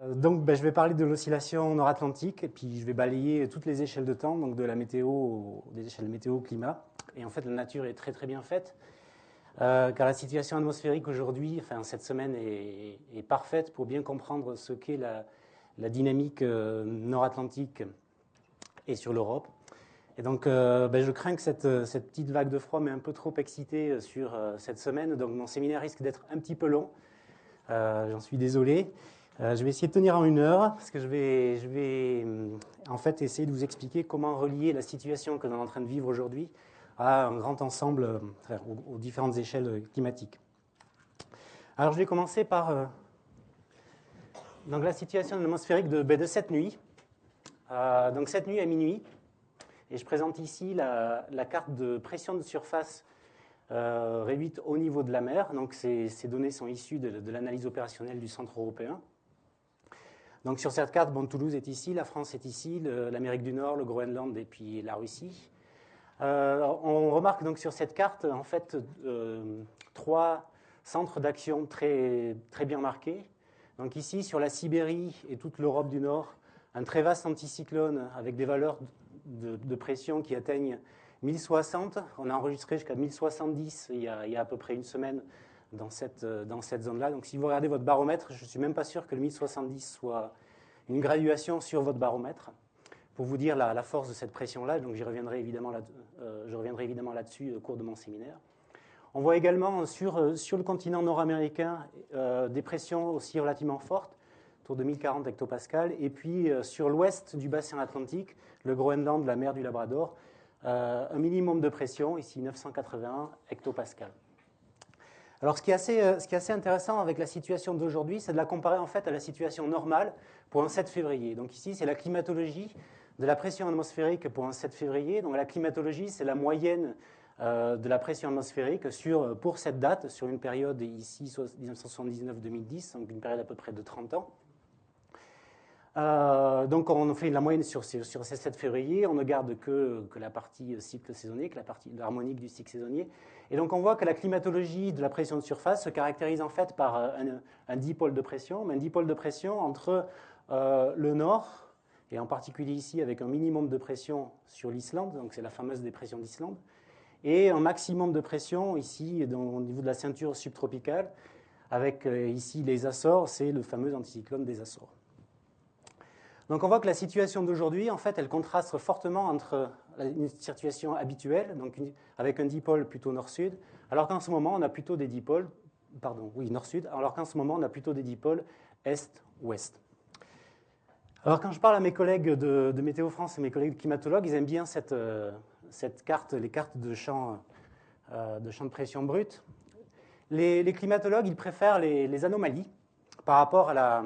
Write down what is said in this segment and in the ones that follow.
Donc, je vais parler de l'oscillation nord-atlantique, et puis je vais balayer toutes les échelles de temps, donc de la météo, des échelles météo-climat. Et en fait, la nature est très très bien faite, car la situation atmosphérique aujourd'hui, enfin cette semaine, est parfaite pour bien comprendre ce qu'est la dynamique nord-atlantique et sur l'Europe. Et donc, je crains que cette petite vague de froid m'ait un peu trop excité sur cette semaine, donc mon séminaire risque d'être un petit peu long. J'en suis désolé. Je vais essayer de tenir en 1 heure, parce que je vais en fait essayer de vous expliquer comment relier la situation que l'on est en train de vivre aujourd'hui à un grand ensemble, aux différentes échelles climatiques. Alors je vais commencer par donc la situation atmosphérique de cette nuit. Donc cette nuit à minuit, et je présente ici la carte de pression de surface réduite au niveau de la mer. Donc ces données sont issues de l'analyse opérationnelle du Centre européen. Donc sur cette carte, Toulouse est ici, la France est ici, l'Amérique du Nord, le Groenland et puis la Russie. On remarque donc sur cette carte en fait 3 centres d'action très, très bien marqués. Donc ici sur la Sibérie et toute l'Europe du Nord, un très vaste anticyclone avec des valeurs de pression qui atteignent 1060. On a enregistré jusqu'à 1070 il y a à peu près une semaine dans cette zone-là. Donc si vous regardez votre baromètre, je ne suis même pas sûr que le 1070 soit une graduation sur votre baromètre pour vous dire la force de cette pression-là. Donc je reviendrai évidemment là-dessus au cours de mon séminaire. On voit également sur le continent nord-américain des pressions aussi relativement fortes, autour de 1040 hectopascales, et puis sur l'ouest du bassin atlantique, le Groenland, la mer du Labrador, un minimum de pression, ici 981 hectopascales. Alors, ce qui est assez intéressant avec la situation d'aujourd'hui, c'est de la comparer en fait à la situation normale pour un 7 février. Donc ici, c'est la climatologie de la pression atmosphérique pour un 7 février. Donc la climatologie, c'est la moyenne de la pression atmosphérique pour cette date, sur une période ici 1979-2010, donc une période à peu près de 30 ans. Donc on fait la moyenne sur ces 7 février, on ne garde que la partie cycle saisonnier, que la partie harmonique du cycle saisonnier. Et donc on voit que la climatologie de la pression de surface se caractérise en fait par un dipôle de pression, mais un dipôle de pression entre le nord, et en particulier ici avec un minimum de pression sur l'Islande, donc c'est la fameuse dépression d'Islande, et un maximum de pression ici au niveau de la ceinture subtropicale, avec ici les Açores, c'est le fameux anticyclone des Açores. Donc on voit que la situation d'aujourd'hui, en fait, elle contraste fortement entre une situation habituelle, donc avec un dipôle plutôt nord-sud, alors qu'en ce moment, on a plutôt des dipoles, nord-sud, alors qu'en ce moment, on a plutôt des dipoles est-ouest. Alors quand je parle à mes collègues de Météo France et mes collègues climatologues, ils aiment bien cette carte, les cartes de champ de pression brute. Les climatologues, ils préfèrent les anomalies par rapport à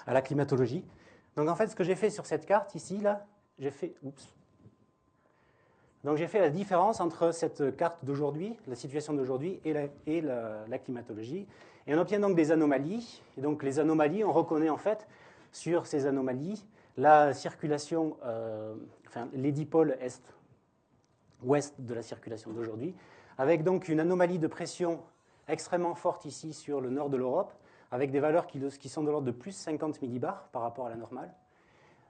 la climatologie. Donc en fait, ce que j'ai fait sur cette carte ici, là, j'ai fait la différence entre cette carte d'aujourd'hui, la situation d'aujourd'hui, et la climatologie. Et on obtient donc des anomalies. Et donc les anomalies, on reconnaît en fait sur ces anomalies la circulation, les dipôles est-ouest de la circulation d'aujourd'hui, avec donc une anomalie de pression extrêmement forte ici sur le nord de l'Europe, avec des valeurs qui sont de l'ordre de plus 50 millibars par rapport à la normale.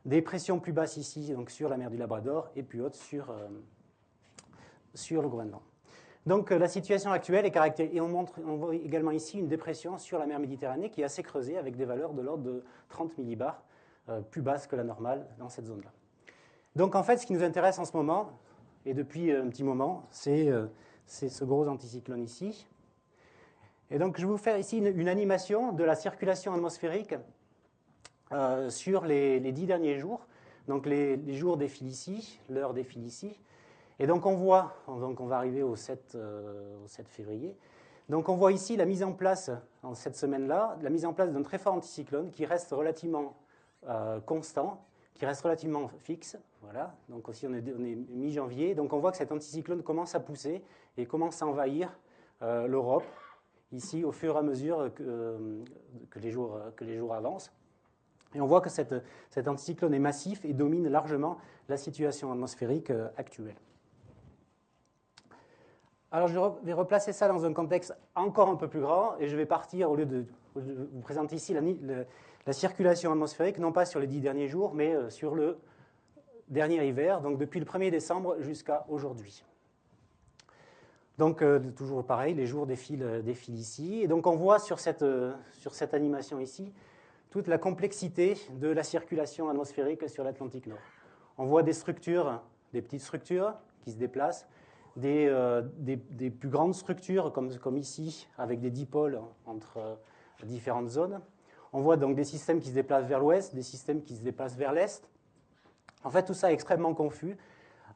Des pressions plus basses ici, donc sur la mer du Labrador, et plus hautes sur le Groenland. Donc la situation actuelle est caractérisée, et on voit également ici une dépression sur la mer Méditerranée qui est assez creusée, avec des valeurs de l'ordre de 30 millibars, plus basses que la normale dans cette zone-là. Donc en fait, ce qui nous intéresse en ce moment, et depuis un petit moment, c'est ce gros anticyclone ici. Et donc, je vais vous faire ici une animation de la circulation atmosphérique sur les 10 derniers jours. Donc, les jours défilent ici, l'heure défile ici. Et donc, on va arriver au 7 février. Donc, on voit ici la mise en place, en cette semaine-là, la mise en place d'un très fort anticyclone qui reste relativement constant, qui reste relativement fixe. Voilà. Donc, aussi, on est mi-janvier. Donc, on voit que cet anticyclone commence à pousser et commence à envahir l'Europe, ici, au fur et à mesure que les jours avancent. Et on voit que cet anticyclone est massif et domine largement la situation atmosphérique actuelle. Alors, je vais replacer ça dans un contexte encore un peu plus grand, et je vais partir, au lieu de vous présenter ici la circulation atmosphérique, non pas sur les 10 derniers jours, mais sur le dernier hiver, donc depuis le 1er décembre jusqu'à aujourd'hui. Donc, toujours pareil, les jours défilent ici. Et donc, on voit sur cette animation ici toute la complexité de la circulation atmosphérique sur l'Atlantique Nord. On voit des structures, des petites structures qui se déplacent, des plus grandes structures comme ici, avec des dipôles entre différentes zones. On voit donc des systèmes qui se déplacent vers l'ouest, des systèmes qui se déplacent vers l'est. En fait, tout ça est extrêmement confus.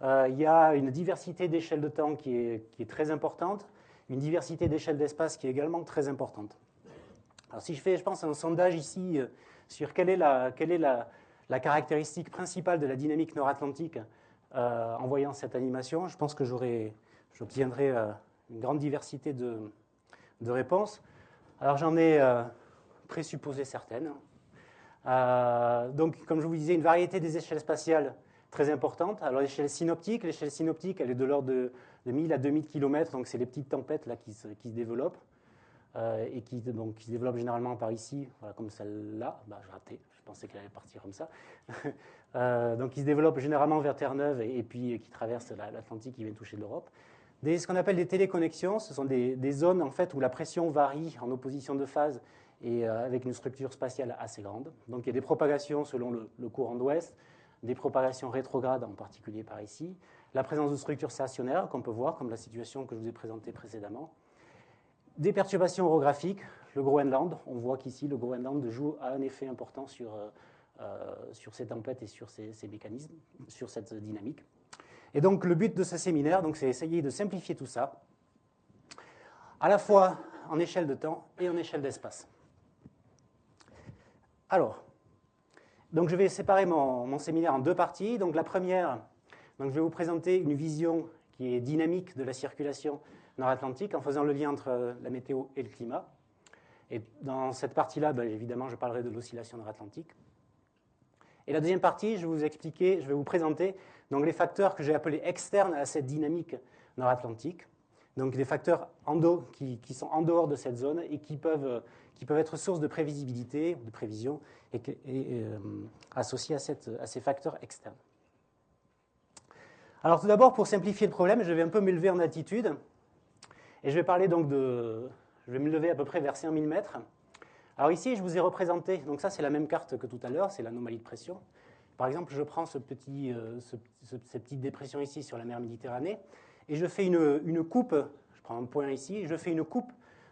Il y a une diversité d'échelles de temps qui est très importante, une diversité d'échelles d'espace qui est également très importante. Alors, si je fais, je pense, un sondage ici sur quelle est la caractéristique principale de la dynamique nord-atlantique en voyant cette animation, je pense que j'obtiendrai une grande diversité de réponses. Alors, j'en ai présupposé certaines. Donc, comme je vous disais, une variété des échelles spatiales très importante. Alors, l'échelle synoptique, elle est de l'ordre de 1000 à 2000 km, donc c'est les petites tempêtes là, qui se développent. Et qui se développe généralement par ici, voilà, comme celle-là. J'ai raté, je pensais qu'elle allait partir comme ça. Donc, qui se développe généralement vers Terre-Neuve et puis qui traverse l'Atlantique, qui vient toucher l'Europe. Ce qu'on appelle des téléconnexions, ce sont des zones en fait, où la pression varie en opposition de phase et avec une structure spatiale assez grande. Donc, il y a des propagations selon le courant d'ouest, des propagations rétrogrades, en particulier par ici, la présence de structures stationnaires qu'on peut voir, comme la situation que je vous ai présentée précédemment. Des perturbations orographiques, le Groenland, on voit qu'ici le Groenland a un effet important sur ces tempêtes et sur ces mécanismes, sur cette dynamique. Et donc le but de ce séminaire, c'est essayer de simplifier tout ça, à la fois en échelle de temps et en échelle d'espace. Alors, donc je vais séparer mon séminaire en deux parties. Donc la première, je vais vous présenter une vision qui est dynamique de la circulation nord-atlantique en faisant le lien entre la météo et le climat. Et dans cette partie-là, évidemment, je parlerai de l'oscillation nord-atlantique. Et la deuxième partie, je vais vous présenter donc, les facteurs que j'ai appelés externes à cette dynamique nord-atlantique. Donc des facteurs qui sont en dehors de cette zone et qui peuvent être source de prévisibilité, de prévision, et associés à ces facteurs externes. Alors tout d'abord, pour simplifier le problème, je vais un peu m'élever en altitude. Et je vais parler donc je vais me lever à peu près vers 5000 mètres. Alors ici, je vous ai représenté, donc ça c'est la même carte que tout à l'heure, c'est l'anomalie de pression. Par exemple, je prends cette petite dépression ici sur la mer Méditerranée, et je fais une coupe, je prends un point ici, je fais une coupe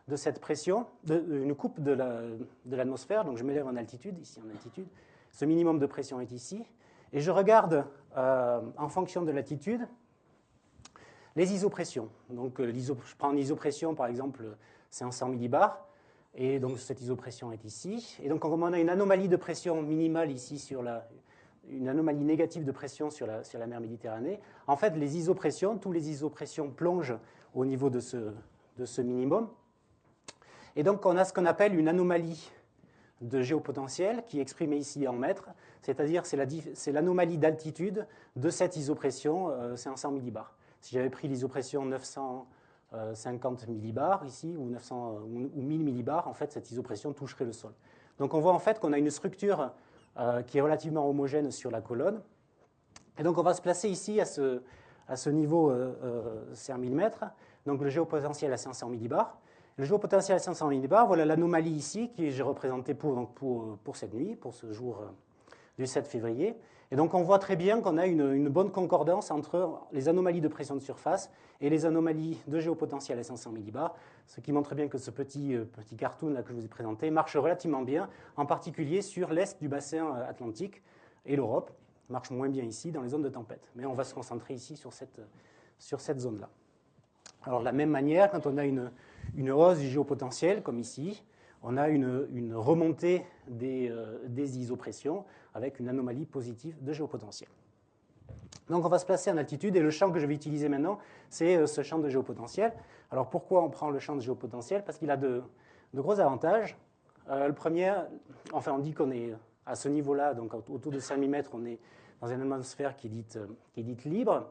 de cette pression, une coupe de l'atmosphère, donc je m'élève en altitude, ici en altitude, ce minimum de pression est ici, et je regarde en fonction de l'altitude, les isopressions. Donc, je prends une isopression, par exemple, c'est un 100 millibars, et donc cette isopression est ici. Et donc, comme on a une anomalie de pression minimale ici, une anomalie négative de pression sur la mer Méditerranée, en fait, tous les isopressions plongent au niveau de ce minimum. Et donc, on a ce qu'on appelle une anomalie de géopotentiel qui est exprimée ici en mètres, c'est-à-dire c'est l'anomalie d'altitude de cette isopression, c'est un 100 millibars. Si j'avais pris l'isopression 950 millibars ici, ou 1000 millibars, en fait, cette isopression toucherait le sol. Donc on voit en fait qu'on a une structure qui est relativement homogène sur la colonne. Et donc on va se placer ici à ce niveau, c'est 1000 mètres, donc le géopotentiel à 500 millibars. Le géopotentiel à 500 millibars, voilà l'anomalie ici que j'ai représentée pour cette nuit, pour ce jour du 7 février. Et donc on voit très bien qu'on a une bonne concordance entre les anomalies de pression de surface et les anomalies de géopotentiel à 500 millibars, ce qui montre bien que ce petit cartoon là que je vous ai présenté marche relativement bien, en particulier sur l'est du bassin atlantique et l'Europe. Marche moins bien ici dans les zones de tempête. Mais on va se concentrer ici sur cette zone-là. Alors de la même manière, quand on a une hausse du géopotentiel, comme ici, on a une remontée des isopressions avec une anomalie positive de géopotentiel. Donc on va se placer en altitude et le champ que je vais utiliser maintenant, c'est ce champ de géopotentiel. Alors pourquoi on prend le champ de géopotentiel? Parce qu'il a de gros avantages. Le premier, enfin on dit qu'on est à ce niveau-là, donc autour de 5000 mètres, on est dans une atmosphère qui est dite libre.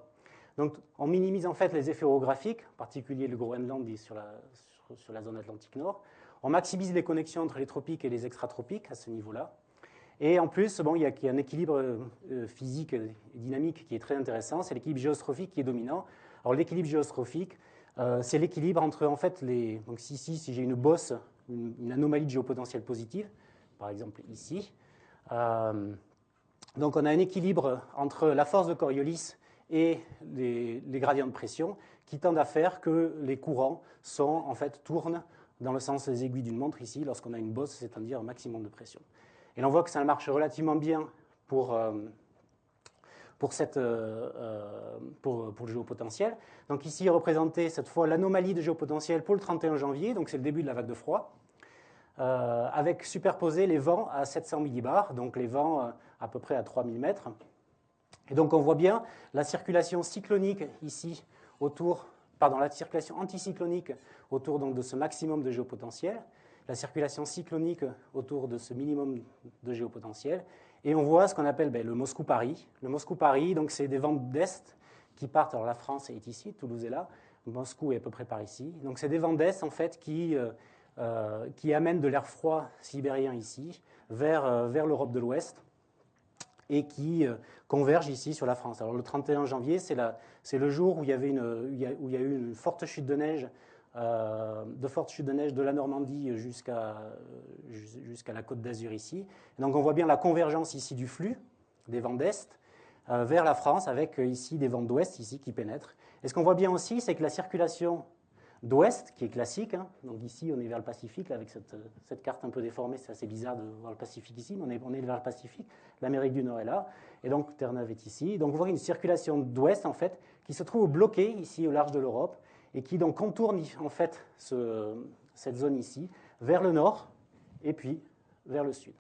Donc, on minimise en fait les effets orographiques, en particulier le Groenland sur la zone Atlantique Nord. On maximise les connexions entre les tropiques et les extratropiques à ce niveau-là. Et en plus, bon, il y a un équilibre physique et dynamique qui est très intéressant, c'est l'équilibre géostrophique qui est dominant. Alors l'équilibre géostrophique, c'est l'équilibre entre en fait donc ici, si j'ai une bosse, une anomalie de géopotentiel positive, par exemple ici, donc on a un équilibre entre la force de Coriolis et les gradients de pression qui tendent à faire que les courants en fait, tournent dans le sens des aiguilles d'une montre ici, lorsqu'on a une bosse, c'est-à-dire un maximum de pression. Et là, on voit que ça marche relativement bien pour le géopotentiel. Donc ici est représentée cette fois l'anomalie de géopotentiel pour le 31 janvier, donc c'est le début de la vague de froid, avec superposé les vents à 700 millibars, donc les vents à peu près à 3000 mètres. Et donc on voit bien la circulation cyclonique ici la circulation anticyclonique autour donc, de ce maximum de géopotentiel, la circulation cyclonique autour de ce minimum de géopotentiel, et on voit ce qu'on appelle le Moscou-Paris. Le Moscou-Paris, donc c'est des vents d'est qui partent, alors la France est ici, Toulouse est là, Moscou est à peu près par ici, donc c'est des vents d'est en fait qui amènent de l'air froid sibérien ici vers l'Europe de l'Ouest, et qui convergent ici sur la France. Alors le 31 janvier, c'est le jour où il y a eu une forte chute de neige, de la Normandie jusqu'à la Côte d'Azur ici. Et donc on voit bien la convergence ici du flux des vents d'est vers la France, avec ici des vents d'ouest ici qui pénètrent. Et ce qu'on voit bien aussi, c'est que la circulation d'ouest, qui est classique, hein, donc ici on est vers le Pacifique, là, avec cette carte un peu déformée, c'est assez bizarre de voir le Pacifique ici, mais on est vers le Pacifique, l'Amérique du Nord est là, et donc Terre-Neuve est ici. Donc vous voyez une circulation d'ouest en fait, qui se trouve bloquée ici au large de l'Europe, et qui donc contourne en fait cette zone ici, vers le nord, et puis vers le sud.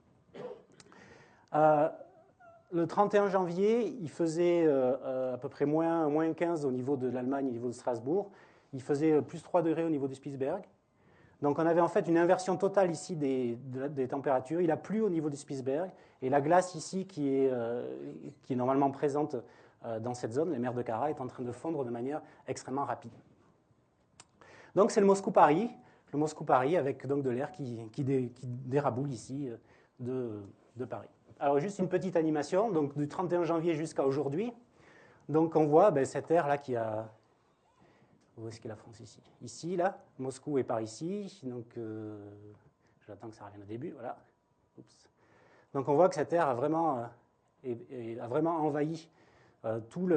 Le 31 janvier, il faisait à peu près moins 15 au niveau de l'Allemagne, au niveau de Strasbourg. Il faisait plus 3 degrés au niveau du Spitzberg. Donc on avait en fait une inversion totale ici des températures. Il a plu au niveau du Spitzberg. Et la glace ici, qui est normalement présente dans cette zone, les mers de Kara, est en train de fondre de manière extrêmement rapide. Donc c'est le Moscou-Paris. Le Moscou-Paris avec donc de l'air qui déraboule ici de Paris. Alors juste une petite animation, donc du 31 janvier jusqu'à aujourd'hui. Donc on voit cet air-là qui a... Où est-ce qu'est la France ici? Ici, là, Moscou est par ici, donc j'attends que ça revienne au début, voilà. Oups. Donc on voit que cet air a vraiment envahi toute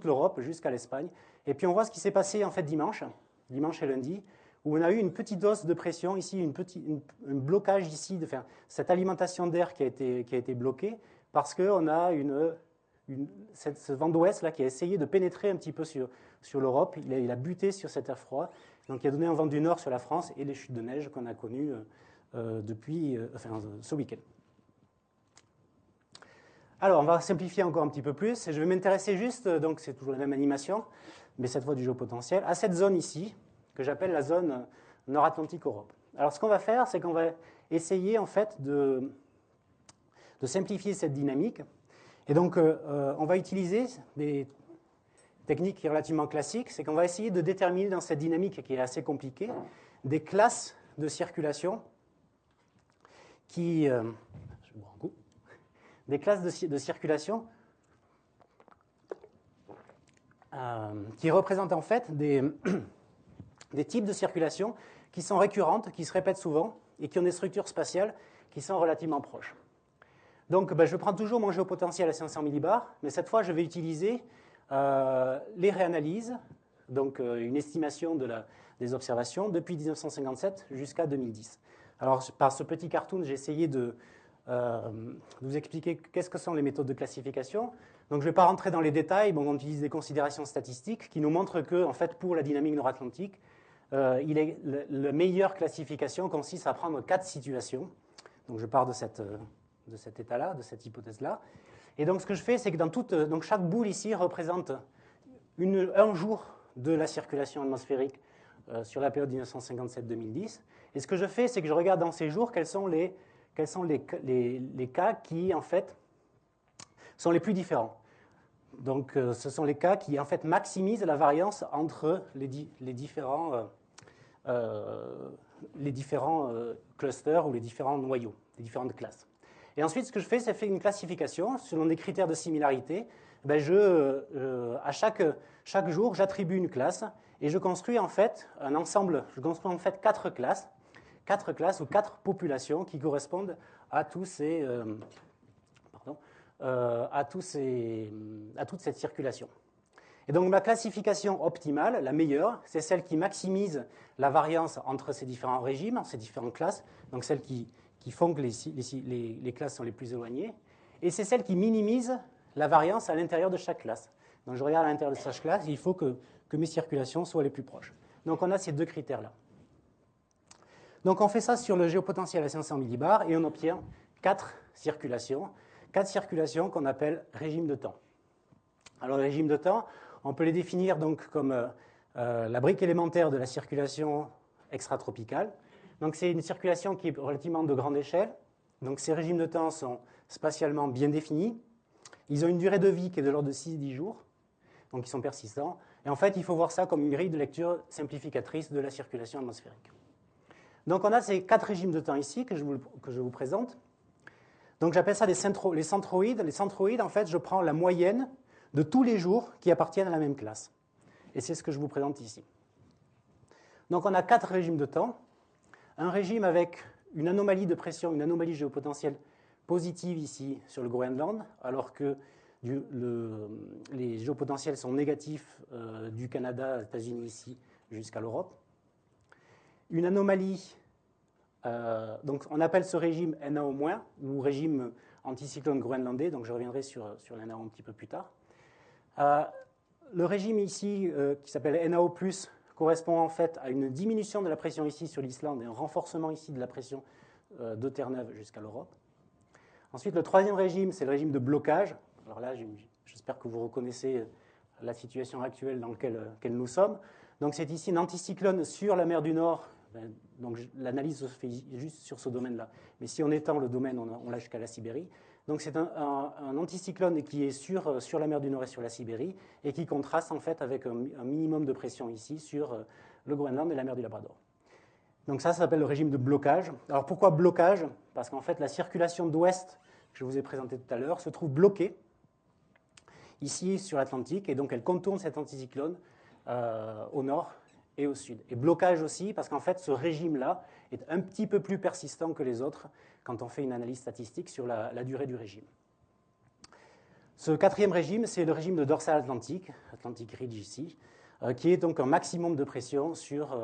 l'Europe jusqu'à l'Espagne. Et puis on voit ce qui s'est passé en fait dimanche et lundi, où on a eu une petite hausse de pression ici, un blocage ici, cette alimentation d'air qui a été bloquée, parce qu'on a ce vent d'ouest là qui a essayé de pénétrer un petit peu sur l'Europe. Il a buté sur cet air froid, donc il a donné un vent du nord sur la France et les chutes de neige qu'on a connues depuis ce week-end. Alors, on va simplifier encore un petit peu plus. Et je vais m'intéresser juste, donc c'est toujours la même animation, mais cette fois du géopotentiel, à cette zone ici, que j'appelle la zone Nord-Atlantique-Europe. Alors, ce qu'on va faire, c'est qu'on va essayer en fait de simplifier cette dynamique. Et donc, on va utiliser des techniques relativement classiques, c'est qu'on va essayer de déterminer dans cette dynamique qui est assez compliquée, des classes de circulation des classes de circulation qui représentent en fait des types de circulation qui sont récurrentes, qui se répètent souvent et qui ont des structures spatiales qui sont relativement proches. Donc, je prends toujours mon géopotentiel à 500 millibars, mais cette fois, je vais utiliser les réanalyses, donc une estimation des observations depuis 1957 jusqu'à 2010. Alors, par ce petit cartoon, j'ai essayé de vous expliquer qu'est-ce que sont les méthodes de classification. Donc, je ne vais pas rentrer dans les détails, on utilise des considérations statistiques qui nous montrent que, en fait, pour la dynamique nord-atlantique, la meilleure classification consiste à prendre 4 situations. Donc, je pars de cet état-là, de cette hypothèse-là. Et donc, ce que je fais, c'est que donc chaque boule ici représente un jour de la circulation atmosphérique sur la période 1957-2010. Et ce que je fais, c'est que je regarde dans ces jours quels sont les cas qui, en fait, sont les plus différents. Donc, ce sont les cas qui, en fait, maximisent la variance entre les différents clusters ou les différents noyaux, les différentes classes. Et ensuite, ce que je fais, c'est faire une classification selon des critères de similarité. Ben à chaque jour, j'attribue une classe et je construis en fait un ensemble, je construis en fait quatre classes ou quatre populations qui correspondent à tous ces, à toute cette circulation. Et donc ma classification optimale, la meilleure, c'est celle qui maximise la variance entre ces différents régimes, ces différentes classes, donc celle qui font que les classes sont les plus éloignées, et c'est celle qui minimise la variance à l'intérieur de chaque classe. Donc je regarde à l'intérieur de chaque classe, et il faut que mes circulations soient les plus proches. Donc on a ces deux critères-là. Donc on fait ça sur le géopotentiel à 500 millibars, et on obtient quatre circulations qu'on appelle régimes de temps. Alors les régimes de temps, on peut les définir donc comme la brique élémentaire de la circulation extratropicale. Donc c'est une circulation qui est relativement de grande échelle. Donc ces régimes de temps sont spatialement bien définis. Ils ont une durée de vie qui est de l'ordre de 6-10 jours, donc ils sont persistants. Et en fait, il faut voir ça comme une grille de lecture simplificatrice de la circulation atmosphérique. Donc on a ces quatre régimes de temps ici que je vous présente. Donc j'appelle ça les centroïdes. Les centroïdes, en fait, je prends la moyenne de tous les jours qui appartiennent à la même classe. Et c'est ce que je vous présente ici. Donc on a quatre régimes de temps. Un régime avec une anomalie de pression, une anomalie géopotentielle positive ici sur le Groenland, alors que les géopotentiels sont négatifs du Canada, États-Unis ici, jusqu'à l'Europe. Une anomalie, donc on appelle ce régime NAO-, ou régime anticyclone groenlandais, donc je reviendrai sur la NAO un petit peu plus tard. Le régime ici, qui s'appelle NAO+, correspond en fait à une diminution de la pression ici sur l'Islande et un renforcement ici de la pression de Terre-Neuve jusqu'à l'Europe. Ensuite, le troisième régime, c'est le régime de blocage. Alors là, j'espère que vous reconnaissez la situation actuelle dans laquelle nous sommes. Donc c'est ici un anticyclone sur la mer du Nord. Donc l'analyse se fait juste sur ce domaine-là. Mais si on étend le domaine, on l'a jusqu'à la Sibérie. Donc c'est un anticyclone qui est sur la mer du Nord et sur la Sibérie et qui contraste en fait avec un minimum de pression ici sur le Groenland et la mer du Labrador. Donc ça s'appelle le régime de blocage. Alors pourquoi blocage? Parce qu'en fait la circulation d'ouest que je vous ai présentée tout à l'heure se trouve bloquée ici sur l'Atlantique et donc elle contourne cet anticyclone au nord et au sud. Et blocage aussi parce qu'en fait ce régime-là est un petit peu plus persistant que les autres quand on fait une analyse statistique sur la durée du régime. Ce quatrième régime, c'est le régime de dorsal Atlantique, Atlantic Ridge ici, qui est donc un maximum de pression sur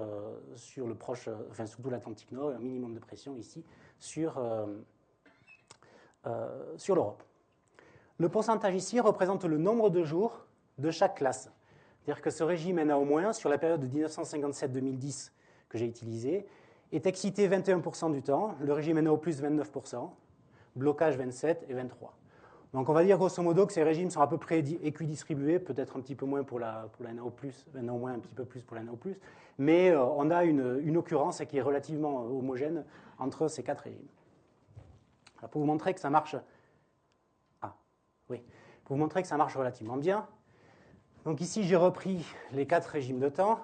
le proche, enfin surtout l'Atlantique Nord, et un minimum de pression ici sur l'Europe. Le pourcentage ici représente le nombre de jours de chaque classe. C'est-à-dire que ce régime NA-, sur la période de 1957-2010 que j'ai utilisé, est excité 21% du temps, le régime NAO+, 29%, blocage 27% et 23%. Donc on va dire grosso modo que ces régimes sont à peu près équidistribués, peut-être un petit peu moins pour la NAO+, NAO-, un petit peu plus pour la NAO+, mais on a une occurrence qui est relativement homogène entre ces quatre régimes. Alors pour vous montrer que ça marche... Pour vous montrer que ça marche relativement bien, donc ici j'ai repris les quatre régimes de temps,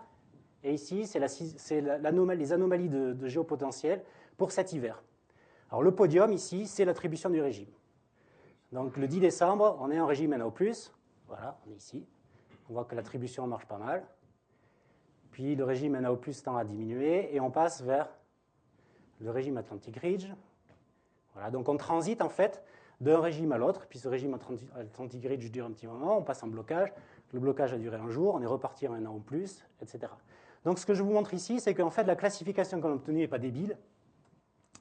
et ici c'est les anomalies de géopotentiel pour cet hiver. Alors le podium ici, c'est l'attribution du régime. Donc le 10 décembre, on est en régime NAO+, voilà, on est ici, on voit que l'attribution marche pas mal, puis le régime NAO+, tend à diminuer, et on passe vers le régime Atlantic Ridge. Voilà, donc on transite en fait d'un régime à l'autre, puis ce régime Atlantic Ridge dure un petit moment, on passe en blocage, le blocage a duré un jour, on est reparti en NAO+, etc. Donc ce que je vous montre ici, c'est qu'en fait la classification qu'on a obtenue n'est pas débile,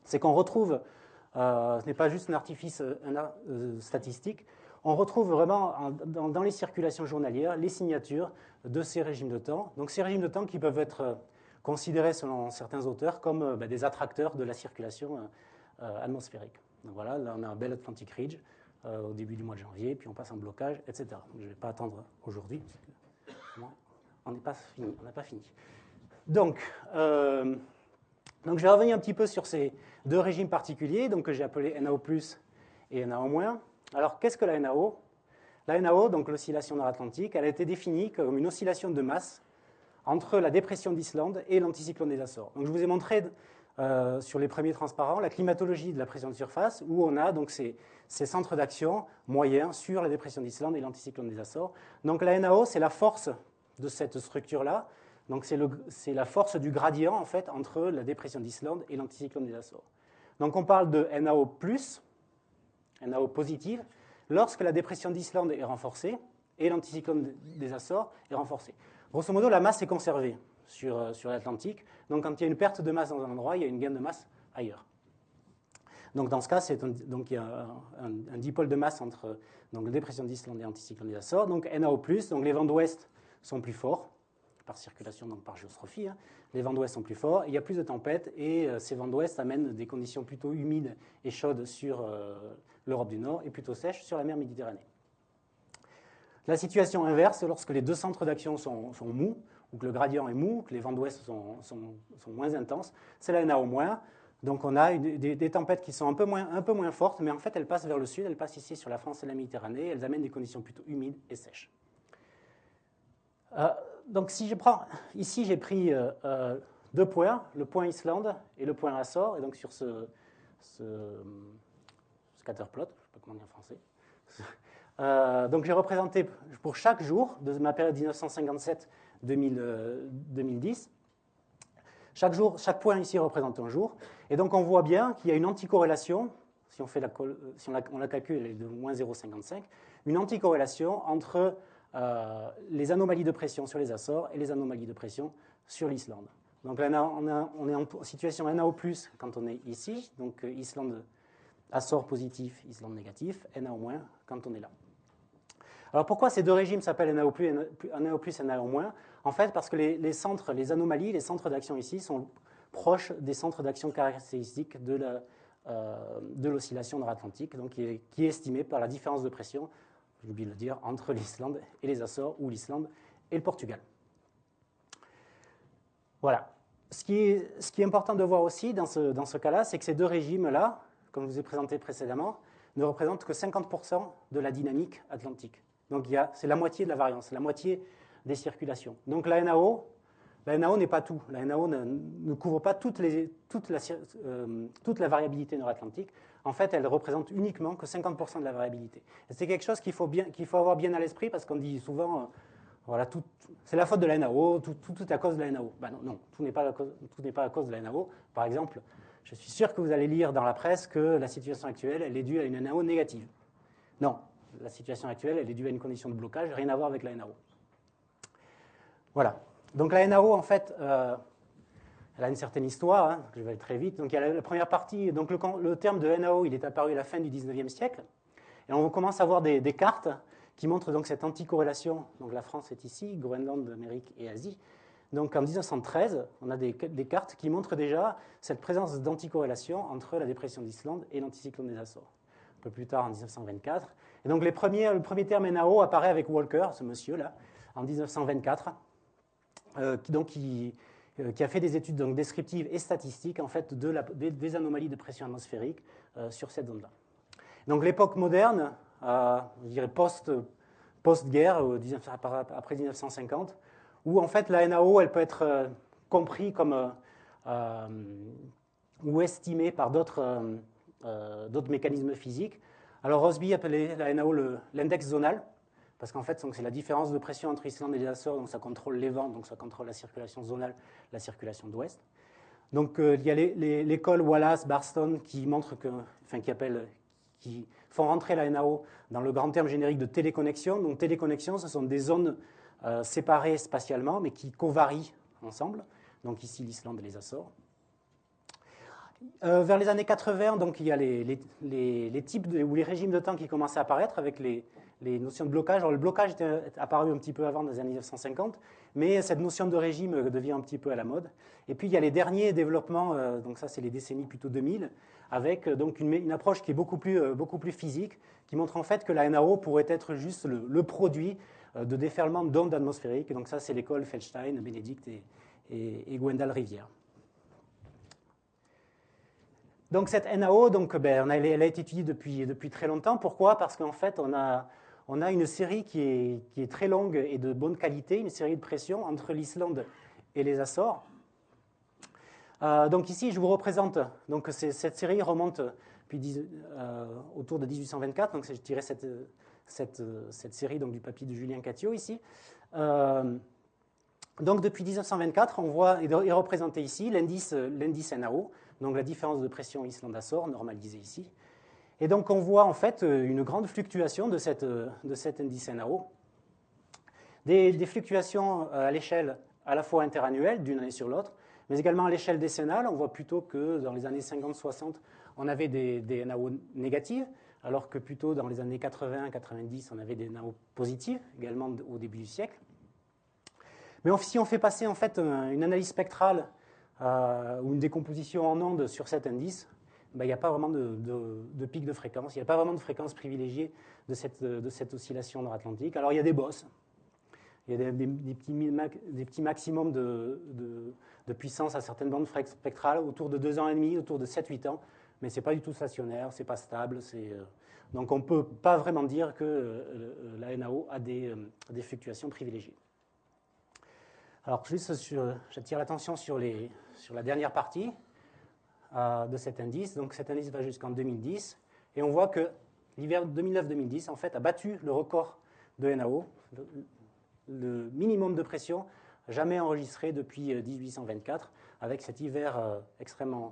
c'est qu'on retrouve, ce n'est pas juste un artifice statistique, on retrouve vraiment dans les circulations journalières les signatures de ces régimes de temps. Donc ces régimes de temps qui peuvent être considérés selon certains auteurs comme des attracteurs de la circulation atmosphérique. Donc voilà, là on a un bel Atlantic Ridge au début du mois de janvier, puis on passe en blocage, etc. Donc, je ne vais pas attendre aujourd'hui, on n'a pas fini. Donc je vais revenir un petit peu sur ces deux régimes particuliers donc, que j'ai appelés NAO+, et NAO-. Alors, qu'est-ce que la NAO? La NAO, donc l'oscillation nord-atlantique, elle a été définie comme une oscillation de masse entre la dépression d'Islande et l'anticyclone des Açores. Donc je vous ai montré sur les premiers transparents la climatologie de la pression de surface, où on a donc ces centres d'action moyens sur la dépression d'Islande et l'anticyclone des Açores. Donc la NAO, c'est la force de cette structure-là. Donc c'est la force du gradient en fait entre la dépression d'Islande et l'anticyclone des Açores. Donc on parle de NAO+, NAO positive, lorsque la dépression d'Islande est renforcée et l'anticyclone des Açores est renforcé. Grosso modo, la masse est conservée sur l'Atlantique. Donc, quand il y a une perte de masse dans un endroit, il y a une gain de masse ailleurs. Donc, dans ce cas, il y a un dipôle de masse entre donc, la dépression d'Islande et l'anticyclone des Açores. Donc, NAO+, donc les vents d'ouest sont plus forts, par circulation, donc par géostrophie. Hein. Les vents d'ouest sont plus forts, il y a plus de tempêtes, et ces vents d'ouest amènent des conditions plutôt humides et chaudes sur l'Europe du Nord et plutôt sèches sur la mer Méditerranée. La situation inverse, lorsque les deux centres d'action sont mous, ou que le gradient est mou, que les vents d'ouest sont moins intenses, c'est la NAO-. Donc on a des tempêtes qui sont un peu moins fortes, mais en fait elles passent vers le sud, elles passent ici sur la France et la Méditerranée, elles amènent des conditions plutôt humides et sèches. Donc si je prends, ici j'ai pris deux points, le point Islande et le point Açores, et donc sur ce scatterplot, je ne sais pas comment dire en français. Donc j'ai représenté pour chaque jour de ma période 1957-2010, chaque point ici représente un jour, et donc on voit bien qu'il y a une anticorrélation, si on la calcule, elle est de moins 0,55, une anticorrélation entre les anomalies de pression sur les Açores et les anomalies de pression sur l'Islande. Donc là, on est en situation NAO+, quand on est ici, donc Islande, Açores positif, Islande négatif, NAO- quand on est là. Alors pourquoi ces deux régimes s'appellent NAO+, NAO-. En fait, parce que les centres, les anomalies, les centres d'action ici sont proches des centres d'action caractéristiques de l'oscillation nord-atlantique, donc qui est estimée par la différence de pression, j'ai oublié de le dire, entre l'Islande et les Açores, ou l'Islande et le Portugal. Voilà. Ce qui est important de voir aussi dans ce cas-là, c'est que ces deux régimes-là, comme je vous ai présenté précédemment, ne représentent que 50% de la dynamique atlantique. Donc c'est la moitié de la variance, la moitié des circulations. Donc la NAO n'est pas tout. La NAO ne couvre pas toute la variabilité nord-atlantique. En fait, elle représente uniquement que 50% de la variabilité. Et c'est quelque chose qu'il faut avoir bien à l'esprit, parce qu'on dit souvent, voilà, c'est la faute de la NAO, tout est à cause de la NAO. Ben non, tout n'est pas à cause de la NAO. Par exemple, je suis sûr que vous allez lire dans la presse que la situation actuelle, elle est due à une NAO négative. Non, la situation actuelle, elle est due à une condition de blocage, rien à voir avec la NAO. Voilà. Donc la NAO, en fait, elle a une certaine histoire, hein, je vais aller très vite. Donc il y a la première partie, donc le terme de NAO, il est apparu à la fin du 19e siècle. Et on commence à voir des cartes qui montrent donc cette anticorrélation. Donc la France est ici, Groenland, Amérique et Asie. Donc en 1913, on a des cartes qui montrent déjà cette présence d'anticorrélation entre la dépression d'Islande et l'anticyclone des Açores. Un peu plus tard, en 1924. Et donc le premier terme NAO apparaît avec Walker, ce monsieur-là, en 1924, qui a fait des études donc, descriptives et statistiques en fait, des anomalies de pression atmosphérique sur cette zone-là. Donc l'époque moderne, je dirais post-guerre, après 1950, où en fait la NAO elle peut être comprise comme ou estimée par d'autres mécanismes physiques. Alors Rossby appelait la NAO l'index zonal, parce qu'en fait c'est la différence de pression entre Islande et les Açores, donc ça contrôle les vents, donc ça contrôle la circulation zonale, la circulation d'ouest. Donc il y a l'école Wallace, Barston qui montrent qui font rentrer la NAO dans le grand terme générique de téléconnexion. Donc téléconnexion, ce sont des zones séparées spatialement, mais qui covarient ensemble. Donc ici l'Islande et les Açores. Vers les années 80, donc, il y a les types ou les régimes de temps qui commencent à apparaître avec les notions de blocage. Alors, le blocage était apparu un petit peu avant, dans les années 1950, mais cette notion de régime devient un petit peu à la mode. Et puis, il y a les derniers développements, donc ça, c'est les décennies plutôt 2000, avec donc une approche qui est beaucoup plus physique, qui montre en fait que la NAO pourrait être juste le produit de déferlement d'ondes atmosphériques. Et donc ça, c'est l'école Feldstein, Bénédicte et Gwendal Rivière. Donc cette NAO, donc, elle a été étudiée depuis très longtemps. Pourquoi ? Parce qu'en fait, on on a une série qui est très longue et de bonne qualité, une série de pressions entre l'Islande et les Açores. Donc ici, je vous représente, donc cette série remonte autour de 1824, donc je dirais cette série donc, du papier de Julien Catio ici. Donc depuis 1924, on voit, est représenté ici l'indice NAO, donc la différence de pression Islande-Açores, normalisée ici. Et donc on voit en fait une grande fluctuation de cet indice NAO, des fluctuations à l'échelle à la fois interannuelle, d'une année sur l'autre, mais également à l'échelle décennale. On voit plutôt que dans les années 50-60, on avait des NAO négatives, alors que plutôt dans les années 80-90, on avait des NAO positives, également au début du siècle. Mais si on fait passer en fait une analyse spectrale ou une décomposition en ondes sur cet indice, il n'y a pas vraiment de pic de fréquence, il n'y a pas vraiment de fréquence privilégiée de cette oscillation nord-atlantique. Alors il y a des bosses, il y a des petits maximums de puissance à certaines bandes spectrales, autour de 2 ans et demi, autour de 7-8 ans, mais ce n'est pas du tout stationnaire, ce n'est pas stable. Donc on ne peut pas vraiment dire que la NAO a des fluctuations privilégiées. Alors, juste j'attire l'attention sur la dernière partie de cet indice. Donc, cet indice va jusqu'en 2010. Et on voit que l'hiver 2009-2010, en fait, a battu le record de NAO, le minimum de pression jamais enregistré depuis 1824, avec cet hiver extrême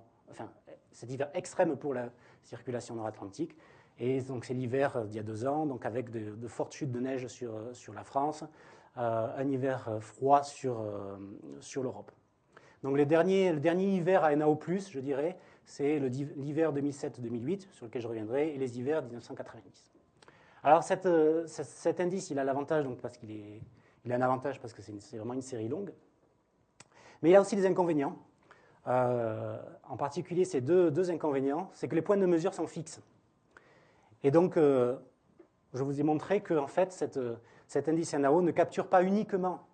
pour la circulation nord-atlantique. Et donc, c'est l'hiver d'il y a 2 ans, donc avec de fortes chutes de neige sur la France, un hiver froid sur l'Europe. Donc le dernier hiver à NAO+, je dirais, c'est l'hiver 2007-2008, sur lequel je reviendrai, et les hivers 1990. Alors cet indice, il a l'avantage, donc parce qu'il a un avantage parce que c'est vraiment une série longue, mais il a aussi des inconvénients. En particulier, ces deux inconvénients, c'est que les points de mesure sont fixes. Et donc, je vous ai montré que en fait, cet indice NAO ne capture pas uniquement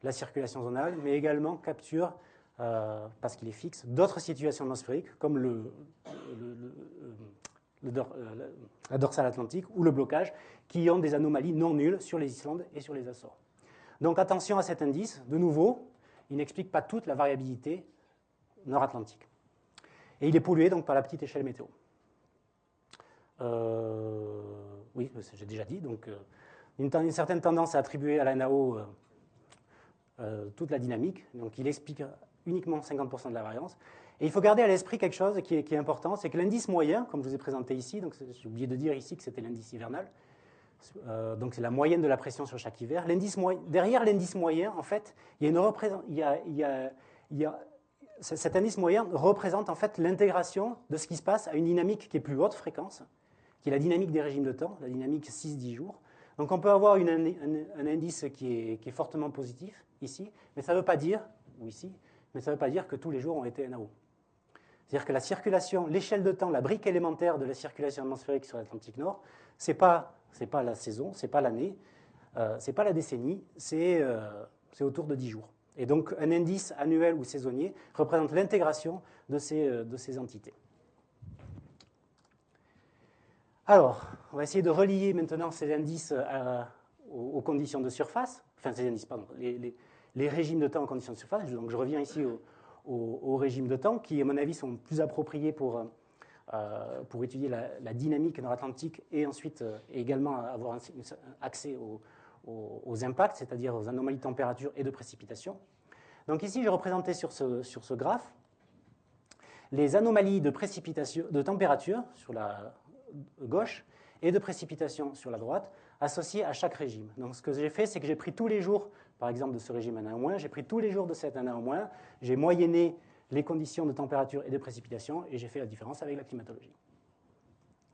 la circulation zonale, mais également capture, parce qu'il est fixe, d'autres situations atmosphériques, comme la dorsale atlantique ou le blocage, qui ont des anomalies non nulles sur les Islandes et sur les Açores. Donc attention à cet indice, de nouveau, il n'explique pas toute la variabilité nord-atlantique. Et il est pollué donc par la petite échelle météo. Oui, j'ai déjà dit, donc une certaine tendance à attribuer à la NAO toute la dynamique, donc il explique uniquement 50% de la variance. Et il faut garder à l'esprit quelque chose qui est important, c'est que l'indice moyen, comme je vous ai présenté ici, donc j'ai oublié de dire ici que c'était l'indice hivernal, donc c'est la moyenne de la pression sur chaque hiver. Derrière l'indice moyen, en fait, cet indice moyen représente en fait l'intégration de ce qui se passe à une dynamique qui est plus haute fréquence, qui est la dynamique des régimes de temps, la dynamique 6-10 jours. Donc on peut avoir un indice qui est fortement positif ici, mais ça ne veut pas dire, ou ici, mais ça ne veut pas dire que tous les jours ont été NAO. C'est-à-dire que la circulation, l'échelle de temps, la brique élémentaire de la circulation atmosphérique sur l'Atlantique Nord, ce n'est pas la saison, ce n'est pas l'année, ce n'est pas la décennie, c'est autour de 10 jours. Et donc un indice annuel ou saisonnier représente l'intégration de ces entités. Alors, on va essayer de relier maintenant ces indices aux conditions de surface, enfin ces indices, pardon, les régimes de temps en conditions de surface. Donc je reviens ici aux régimes de temps qui, à mon avis, sont plus appropriés pour étudier la dynamique nord-atlantique et ensuite également avoir accès aux impacts, c'est-à-dire aux anomalies de température et de précipitation. Donc ici, j'ai représenté sur ce graphe les anomalies de précipitation, de température sur la gauche et de précipitation sur la droite, associées à chaque régime. Donc ce que j'ai fait, c'est que j'ai pris tous les jours, par exemple de ce régime NA-, j'ai pris tous les jours de cet NA-, j'ai moyenné les conditions de température et de précipitation et j'ai fait la différence avec la climatologie.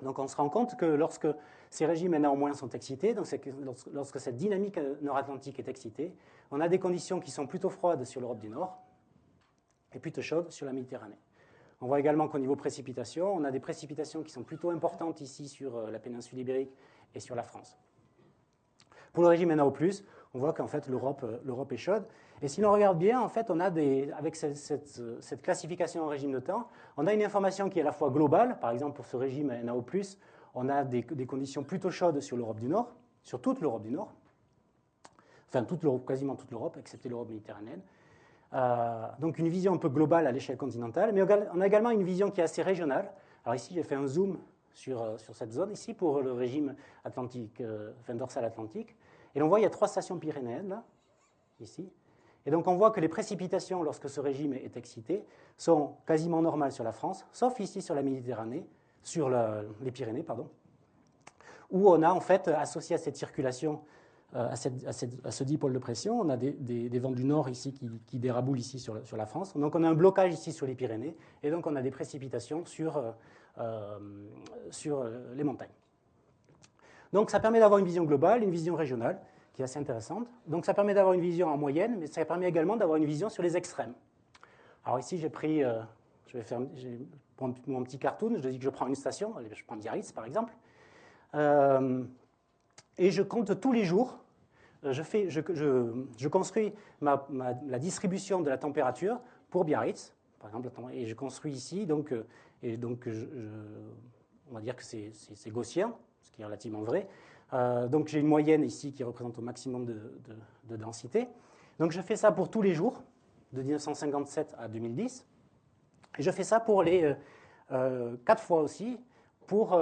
Donc on se rend compte que lorsque ces régimes NA- sont excités, donc lorsque cette dynamique nord-atlantique est excitée, on a des conditions qui sont plutôt froides sur l'Europe du Nord et plutôt chaudes sur la Méditerranée. On voit également qu'au niveau précipitation, on a des précipitations qui sont plutôt importantes ici sur la péninsule ibérique et sur la France. Pour le régime NAO+, on voit qu'en fait l'Europe est chaude. Et si l'on regarde bien, en fait, on a avec cette classification en régime de temps, on a une information qui est à la fois globale. Par exemple, pour ce régime NAO+, on a des conditions plutôt chaudes sur l'Europe du Nord, sur toute l'Europe du Nord, enfin quasiment toute l'Europe, excepté l'Europe méditerranéenne. Donc une vision un peu globale à l'échelle continentale, mais on a également une vision qui est assez régionale. Alors ici, j'ai fait un zoom sur cette zone ici pour le régime atlantique, enfin dorsal atlantique. Et on voit il y a 3 stations pyrénéennes, là, ici. Et donc on voit que les précipitations, lorsque ce régime est excité, sont quasiment normales sur la France, sauf ici sur la Méditerranée, sur les Pyrénées, pardon, où on a en fait associé à cette circulation, à ce dipôle de pression, on a des vents du nord ici qui déraboulent ici sur la France. Donc on a un blocage ici sur les Pyrénées, et donc on a des précipitations sur les montagnes. Donc ça permet d'avoir une vision globale, une vision régionale, qui est assez intéressante. Donc ça permet d'avoir une vision en moyenne, mais ça permet également d'avoir une vision sur les extrêmes. Alors ici, j'ai pris, je vais prendre mon petit cartoon, je dis que je prends une station, je prends Biarritz par exemple, et je compte tous les jours, je construis la distribution de la température pour Biarritz, par exemple, et je construis ici, donc on va dire que c'est gaussien, ce qui est relativement vrai. Donc j'ai une moyenne ici qui représente au maximum de densité. Donc je fais ça pour tous les jours, de 1957 à 2010. Et je fais ça pour les 4 fois aussi pour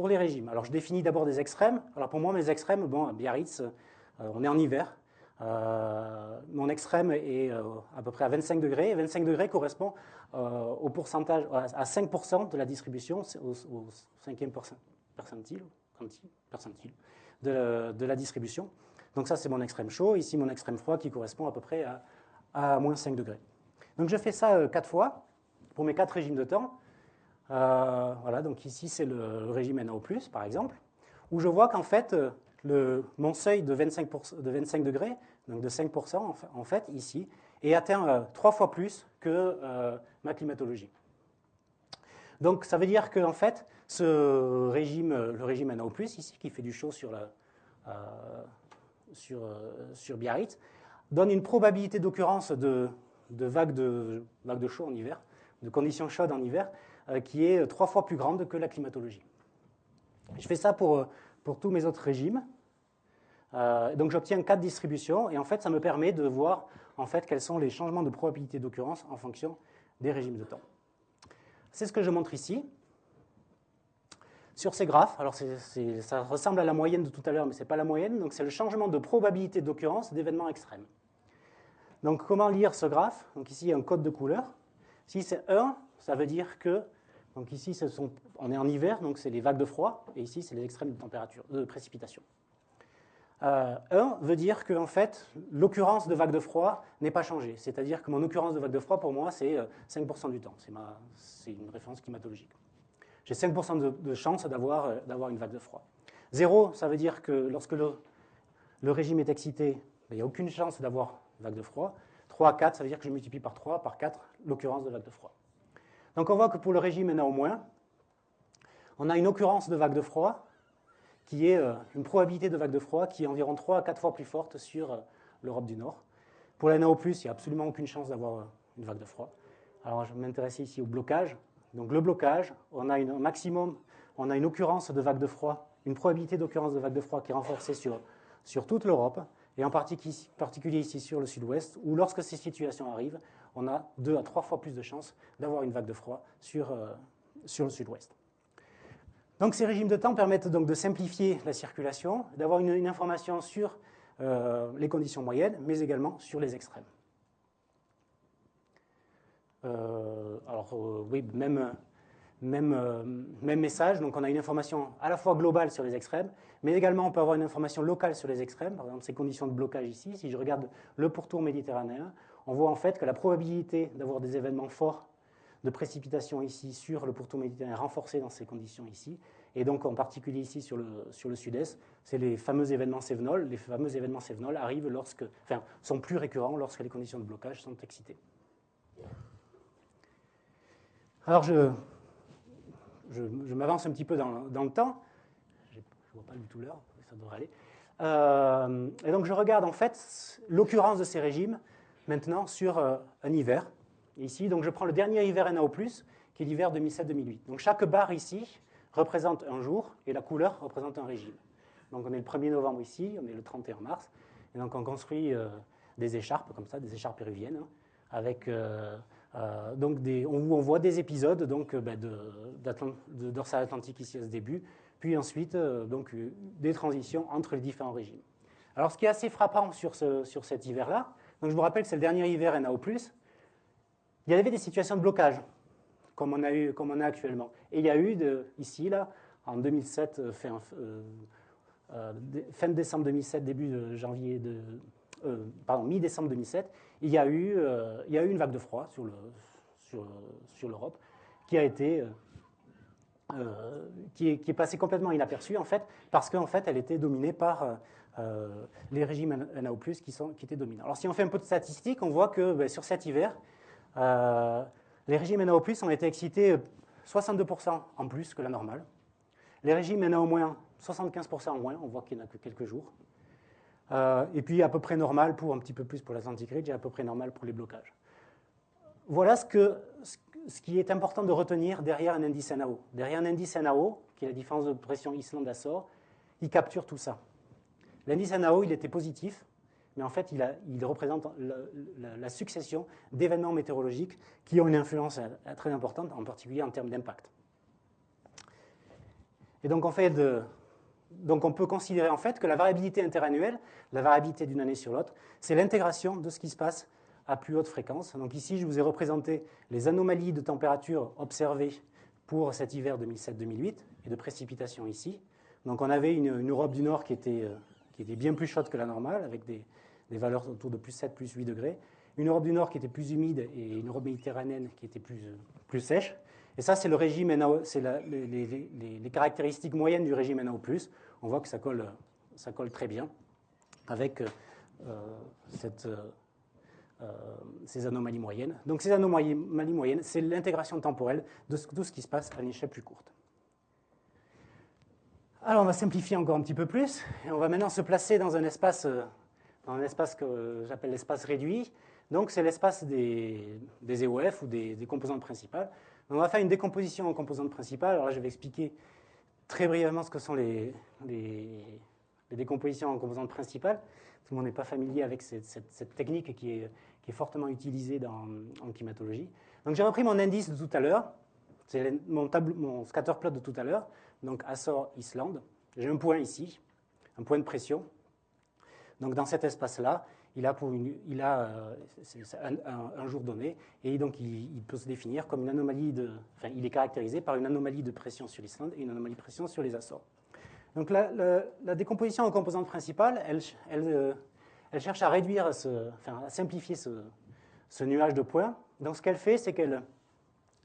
les régimes. Alors je définis d'abord des extrêmes. Alors pour moi, mes extrêmes, bon, à Biarritz, on est en hiver. Mon extrême est à peu près à 25 degrés. Et 25 degrés correspond au pourcentage, à 5% de la distribution, au 5e percentile de la distribution. Donc ça, c'est mon extrême chaud. Ici, mon extrême froid qui correspond à peu près à moins 5 degrés. Donc je fais ça 4 fois pour mes 4 régimes de temps. Voilà, donc ici, c'est le régime NAO+, par exemple, où je vois qu'en fait, mon seuil de 25 degrés, donc de 5%, en fait, ici, est atteint 3 fois plus que ma climatologie. Donc ça veut dire que en fait, le régime NAO+, ici, qui fait du chaud sur Biarritz, donne une probabilité d'occurrence de vagues de chaud en hiver, de conditions chaudes en hiver, qui est 3 fois plus grande que la climatologie. Je fais ça pour tous mes autres régimes. Donc j'obtiens 4 distributions, et en fait, ça me permet de voir en fait, quels sont les changements de probabilité d'occurrence en fonction des régimes de temps. C'est ce que je montre ici. Sur ces graphes, alors ça ressemble à la moyenne de tout à l'heure, mais ce n'est pas la moyenne, donc c'est le changement de probabilité d'occurrence d'événements extrêmes. Donc comment lire ce graphe? Donc ici, il y a un code de couleur. Si c'est 1, ça veut dire que, donc ici, on est en hiver, donc c'est les vagues de froid, et ici, c'est les extrêmes de température, de précipitation. 1 veut dire que en fait, l'occurrence de vagues de froid n'est pas changée. C'est-à-dire que mon occurrence de vagues de froid, pour moi, c'est 5% du temps. C'est une référence climatologique. J'ai 5% de chance d'avoir une vague de froid. 0, ça veut dire que lorsque le régime est excité, il n'y a aucune chance d'avoir une vague de froid. 3 à 4, ça veut dire que je multiplie par 3, par 4, l'occurrence de vague de froid. Donc on voit que pour le régime NA-, on a une occurrence de vague de froid qui est une probabilité de vague de froid qui est environ 3 à 4 fois plus forte sur l'Europe du Nord. Pour la NAO+, il n'y a absolument aucune chance d'avoir une vague de froid. Alors je vais m'intéresser ici au blocage. Donc le blocage, on a une occurrence de vague de froid, une probabilité d'occurrence de vague de froid qui est renforcée sur toute l'Europe, et en particulier ici sur le sud-ouest, où lorsque ces situations arrivent, on a 2 à 3 fois plus de chances d'avoir une vague de froid sur le sud-ouest. Donc ces régimes de temps permettent donc de simplifier la circulation, d'avoir une information sur les conditions moyennes, mais également sur les extrêmes. Oui, même message, donc on a une information à la fois globale sur les extrêmes, mais également on peut avoir une information locale sur les extrêmes, par exemple ces conditions de blocage ici. Si je regarde le pourtour méditerranéen, on voit en fait que la probabilité d'avoir des événements forts de précipitation ici sur le pourtour méditerranéen renforcé dans ces conditions ici, et donc en particulier ici sur le sud-est, c'est les fameux événements Cévenol. Les fameux événements Cévenol arrivent sont plus récurrents lorsque les conditions de blocage sont excitées. Alors je m'avance un petit peu dans le temps. Je ne vois pas du tout l'heure, ça devrait aller. Et donc je regarde en fait l'occurrence de ces régimes maintenant sur un hiver. Ici, donc je prends le dernier hiver NAO+, qui est l'hiver 2007-2008. Donc chaque barre ici représente un jour et la couleur représente un régime. Donc on est le 1er novembre ici, on est le 31 mars. Et donc on construit des écharpes comme ça, des écharpes péruviennes, hein, avec donc on voit des épisodes donc, de dorsale atlantique ici à ce début, puis ensuite donc, des transitions entre les différents régimes. Alors ce qui est assez frappant sur cet hiver-là, donc je vous rappelle que c'est le dernier hiver NAO+, il y avait des situations de blocage, comme on a actuellement. Et il y a eu, ici, là, en 2007, fin décembre 2007, début de janvier, mi-décembre 2007, il y a eu une vague de froid sur l'Europe qui a été, qui est passée complètement inaperçue, en fait, parce qu'en fait, elle était dominée par les régimes NAO+, qui étaient dominants. Alors, si on fait un peu de statistiques, on voit que sur cet hiver, les régimes NAO+, ont été excités 62% en plus que la normale. Les régimes NaO-, 75% en moins, on voit qu'il n'y en a que quelques jours. Et puis à peu près normal pour un petit peu plus pour l'Atlantic Ridge et à peu près normal pour les blocages. Voilà ce qui est important de retenir derrière un indice NAO. Derrière un indice NAO, qui est la différence de pression Islande-Açores, il capture tout ça. L'indice NAO, il était positif, mais en fait, il représente la succession d'événements météorologiques qui ont une influence très importante, en particulier en termes d'impact. Et donc, on peut considérer en fait que la variabilité interannuelle, la variabilité d'une année sur l'autre, c'est l'intégration de ce qui se passe à plus haute fréquence. Donc ici, je vous ai représenté les anomalies de température observées pour cet hiver 2007-2008 et de précipitations ici. Donc on avait une Europe du Nord qui était bien plus chaude que la normale, avec des valeurs autour de plus 7, plus 8 degrés. Une Europe du Nord qui était plus humide et une Europe méditerranéenne qui était plus sèche. Et ça, c'est le régime NAO, c'est les caractéristiques moyennes du régime NAO+. On voit que ça colle très bien avec ces anomalies moyennes. Donc ces anomalies moyennes, c'est l'intégration temporelle de tout ce qui se passe à une échelle plus courte. Alors on va simplifier encore un petit peu plus, et on va maintenant se placer dans un espace que j'appelle l'espace réduit. Donc c'est l'espace des EOF ou des composantes principales. On va faire une décomposition en composantes principales. Alors là, je vais expliquer très brièvement ce que sont les décompositions en composantes principales. Tout le monde n'est pas familier avec cette technique qui est fortement utilisée en climatologie. Donc j'ai repris mon indice de tout à l'heure. C'est mon scatter plot de tout à l'heure. Donc Açores, Islande. J'ai un point ici, un point de pression. Donc dans cet espace-là, il a un jour donné, et donc il peut se définir comme une anomalie il est caractérisé par une anomalie de pression sur l'Islande et une anomalie de pression sur les Açores. Donc la décomposition en composantes principales, elle cherche à réduire, à simplifier ce nuage de points. Donc ce qu'elle fait, c'est qu'elle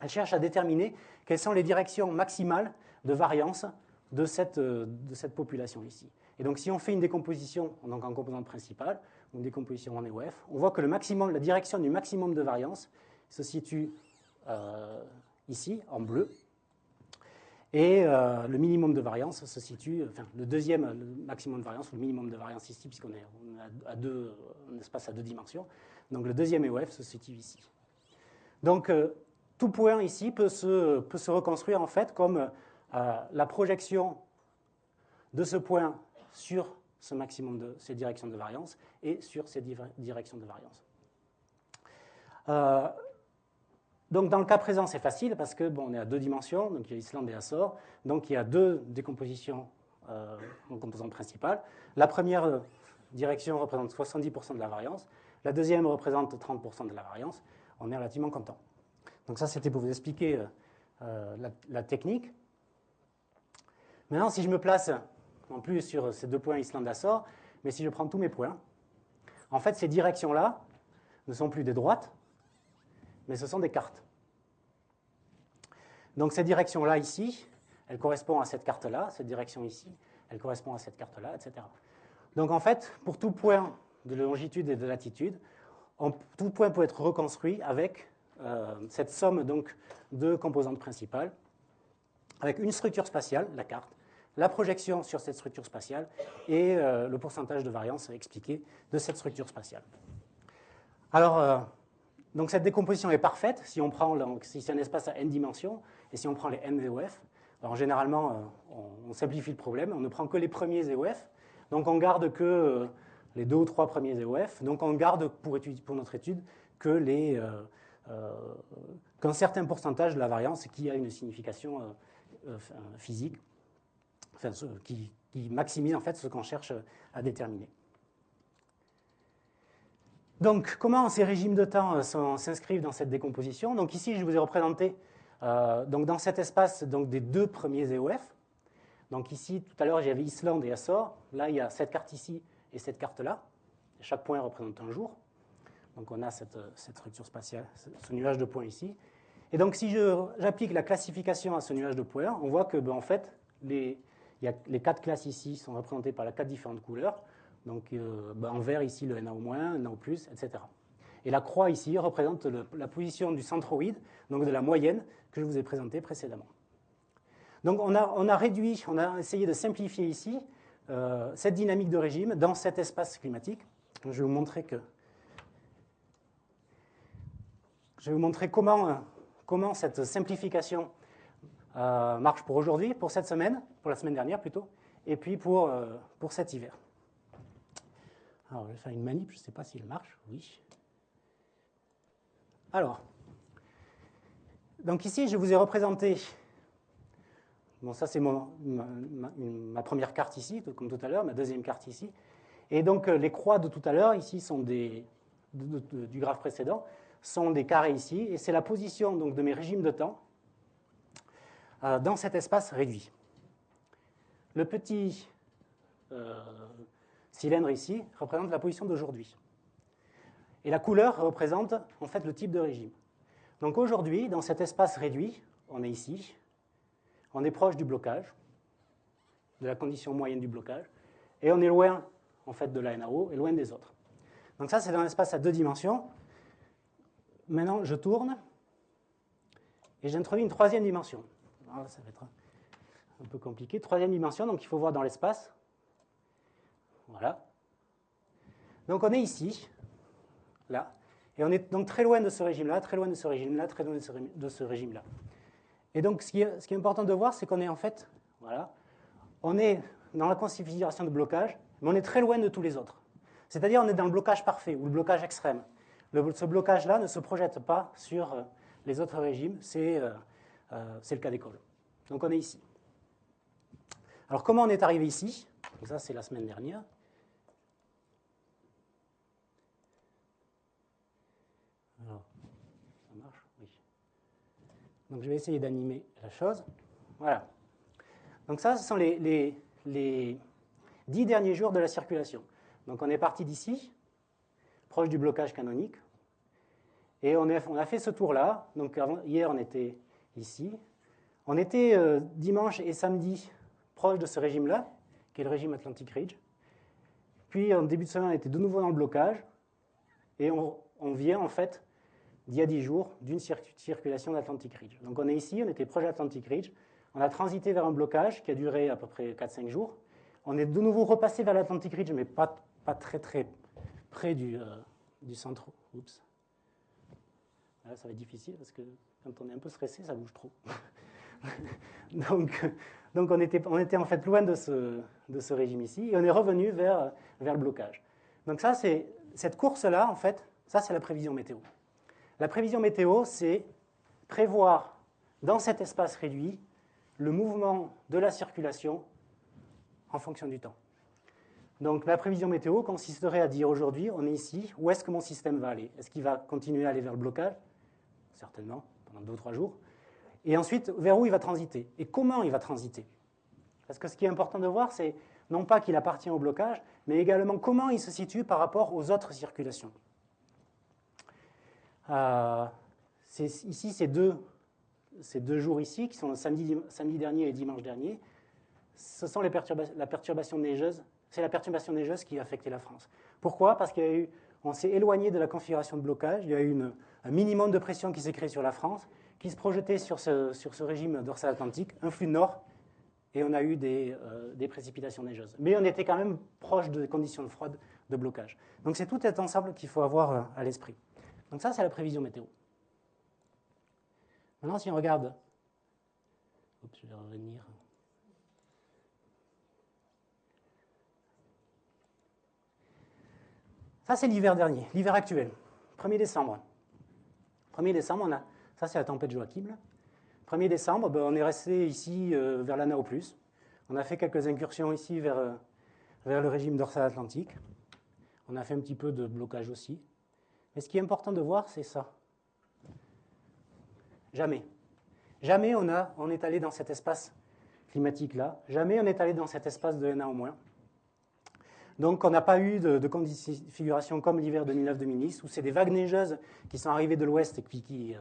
cherche à déterminer quelles sont les directions maximales de variance de cette population ici. Et donc si on fait une décomposition en composantes principales, une décomposition en EOF, on voit que la direction du maximum de variance se situe ici, en bleu, et le minimum de variance se situe, le maximum de variance, ou le minimum de variance ici, puisqu'on est un espace à 2 dimensions, donc le deuxième EOF se situe ici. Donc tout point ici peut se reconstruire en fait comme la projection de ce point sur ces directions de variance et sur ces directions de variance. Donc dans le cas présent, c'est facile parce que on est à 2 dimensions, donc il y a Islande et Açores, donc il y a 2 décompositions en composantes principales. La première direction représente 70% de la variance, la deuxième représente 30% de la variance. On est relativement content. Donc ça, c'était pour vous expliquer la technique. Maintenant, si je me place non plus sur ces 2 points Islande-Açores, mais si je prends tous mes points, en fait, ces directions-là ne sont plus des droites, mais ce sont des cartes. Donc cette direction-là ici, elle correspond à cette carte-là, cette direction ici, elle correspond à cette carte-là, etc. Donc en fait, pour tout point de longitude et de latitude, tout point peut être reconstruit avec cette somme donc, de composantes principales, avec une structure spatiale, la carte, la projection sur cette structure spatiale et le pourcentage de variance expliqué de cette structure spatiale. Alors, donc cette décomposition est parfaite si c'est un espace à n dimensions et si on prend les n VOF. Alors généralement, on simplifie le problème, on ne prend que les premiers EOF, donc on garde que les 2 ou 3 premiers EOF, donc on garde pour notre étude que qu'un certain pourcentage de la variance qui a une signification physique, enfin, qui maximise en fait ce qu'on cherche à déterminer. Donc, comment ces régimes de temps s'inscrivent dans cette décomposition? Donc ici, je vous ai représenté donc dans cet espace donc, des 2 premiers EOF. Donc ici, tout à l'heure, j'avais Islande et Açores. Là, il y a cette carte ici et cette carte-là. Chaque point représente un jour. Donc on a cette structure spatiale, ce nuage de points ici. Et donc si j'applique la classification à ce nuage de points, on voit que en fait, les 4 classes ici sont représentées par les 4 différentes couleurs. Donc en vert ici le NaO-, NaO+, etc. Et la croix ici représente la position du centroïde, donc de la moyenne que je vous ai présentée précédemment. Donc on a essayé de simplifier ici cette dynamique de régime dans cet espace climatique. Donc, je vais vous montrer comment cette simplification marche pour aujourd'hui, pour cette semaine, pour la semaine dernière plutôt, et puis pour cet hiver. Alors, je vais faire une manip, je ne sais pas s'il marche. Oui. Alors, donc ici, je vous ai représenté. Bon, ça, c'est ma première carte ici, comme tout à l'heure, ma deuxième carte ici. Et donc, les croix de tout à l'heure, ici, sont du graphe précédent, sont des carrés ici, et c'est la position donc, de mes régimes de temps dans cet espace réduit. Le petit cylindre ici représente la position d'aujourd'hui. Et la couleur représente en fait le type de régime. Donc aujourd'hui, dans cet espace réduit, on est ici, on est proche du blocage, de la condition moyenne du blocage, et on est loin en fait, de la NaO et loin des autres. Donc ça, c'est un espace à 2 dimensions. Maintenant, je tourne et j'introduis une 3e dimension. Alors, ça va être un peu compliqué. 3e dimension, donc il faut voir dans l'espace. Voilà. Donc on est ici, là, et on est donc très loin de ce régime-là, très loin de ce régime-là, très loin de ce régime-là. Et donc ce qui est important de voir, c'est qu'on est en fait, voilà, on est dans la configuration de blocage, mais on est très loin de tous les autres. C'est-à-dire on est dans le blocage parfait ou le blocage extrême. Ce blocage-là ne se projette pas sur les autres régimes, c'est le cas d'école. Donc on est ici. Alors comment on est arrivé ici? Donc ça c'est la semaine dernière. Alors, ça marche? Oui. Donc je vais essayer d'animer la chose. Voilà. Donc ça, ce sont les 10 derniers jours de la circulation. Donc on est parti d'ici, proche du blocage canonique, et on a fait ce tour-là. Donc hier, on était ici. On était dimanche et samedi proche de ce régime-là, qui est le régime Atlantic Ridge. Puis en début de semaine, on était de nouveau dans le blocage, et on vient en fait d'il y a 10 jours d'une circulation d'Atlantic Ridge. Donc on est ici, on était proche d'Atlantic Ridge. On a transité vers un blocage qui a duré à peu près 4-5 jours. On est de nouveau repassé vers l'Atlantic Ridge, mais pas très très près du centre. Oups. Là, ça va être difficile parce que quand on est un peu stressé, ça bouge trop. donc on était en fait loin de ce régime ici, et on est revenu vers le blocage. Donc ça, c'est cette course-là, en fait, ça c'est la prévision météo. La prévision météo, c'est prévoir dans cet espace réduit le mouvement de la circulation en fonction du temps. Donc la prévision météo consisterait à dire aujourd'hui, on est ici, où est-ce que mon système va aller? Est-ce qu'il va continuer à aller vers le blocage? Certainement, pendant 2 ou 3 jours. Et ensuite, vers où il va transiter? Et comment il va transiter? Parce que ce qui est important de voir, c'est non pas qu'il appartient au blocage, mais également comment il se situe par rapport aux autres circulations. Ici, ces deux jours ici, qui sont samedi dernier et dimanche dernier, ce sont la perturbation neigeuse. C'est la perturbation neigeuse qui a affecté la France. Pourquoi? Parce qu'on s'est éloigné de la configuration de blocage. Il y a eu un minimum de pression qui s'est créé sur la France, qui se projetait sur ce régime dorsal atlantique, un flux nord, et on a eu des précipitations neigeuses. Mais on était quand même proche de conditions froides de blocage. Donc c'est tout cet ensemble qu'il faut avoir à l'esprit. Donc ça, c'est la prévision météo. Maintenant, si on regarde... Oups, je vais revenir. Ça, c'est l'hiver dernier, l'hiver actuel, 1er décembre. 1er décembre, ça c'est la tempête Joachim. 1er décembre, on est resté ici vers la Nao+. On a fait quelques incursions ici vers le régime dorsal atlantique. On a fait un petit peu de blocage aussi. Mais ce qui est important de voir, c'est ça. Jamais. Jamais on est allé dans cet espace climatique-là. Jamais on est allé dans cet espace de NA au moins. Donc on n'a pas eu de configuration comme l'hiver 2009-2010, où c'est des vagues neigeuses qui sont arrivées de l'ouest et qui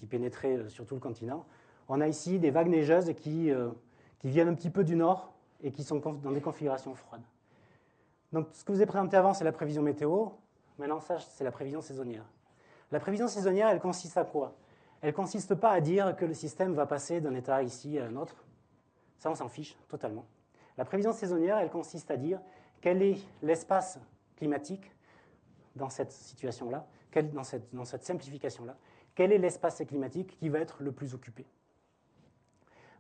pénétraient sur tout le continent. On a ici des vagues neigeuses qui viennent un petit peu du nord et qui sont dans des configurations froides. Donc ce que je vous ai présenté avant, c'est la prévision météo. Maintenant, ça, c'est la prévision saisonnière. La prévision saisonnière, elle consiste à quoi? Elle ne consiste pas à dire que le système va passer d'un état ici à un autre. Ça, on s'en fiche totalement. La prévision saisonnière, elle consiste à dire quel est l'espace climatique dans cette situation-là, dans cette simplification-là, quel est l'espace climatique qui va être le plus occupé.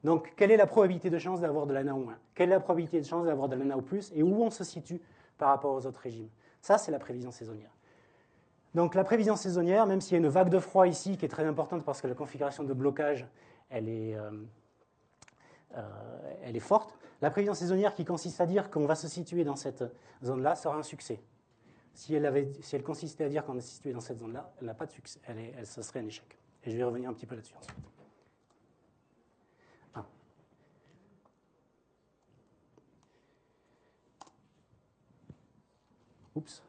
Donc, quelle est la probabilité de chance d'avoir de la NA au moins? Quelle est la probabilité de chance d'avoir de la NA au plus? Et où on se situe par rapport aux autres régimes? Ça, c'est la prévision saisonnière. Donc, la prévision saisonnière, même s'il y a une vague de froid ici qui est très importante parce que la configuration de blocage, elle est forte, la prévision saisonnière qui consiste à dire qu'on va se situer dans cette zone-là sera un succès. Si elle consistait à dire qu'on est situé dans cette zone-là, elle n'a pas de succès, ce serait un échec. Et je vais revenir un petit peu là-dessus ensuite. Oups.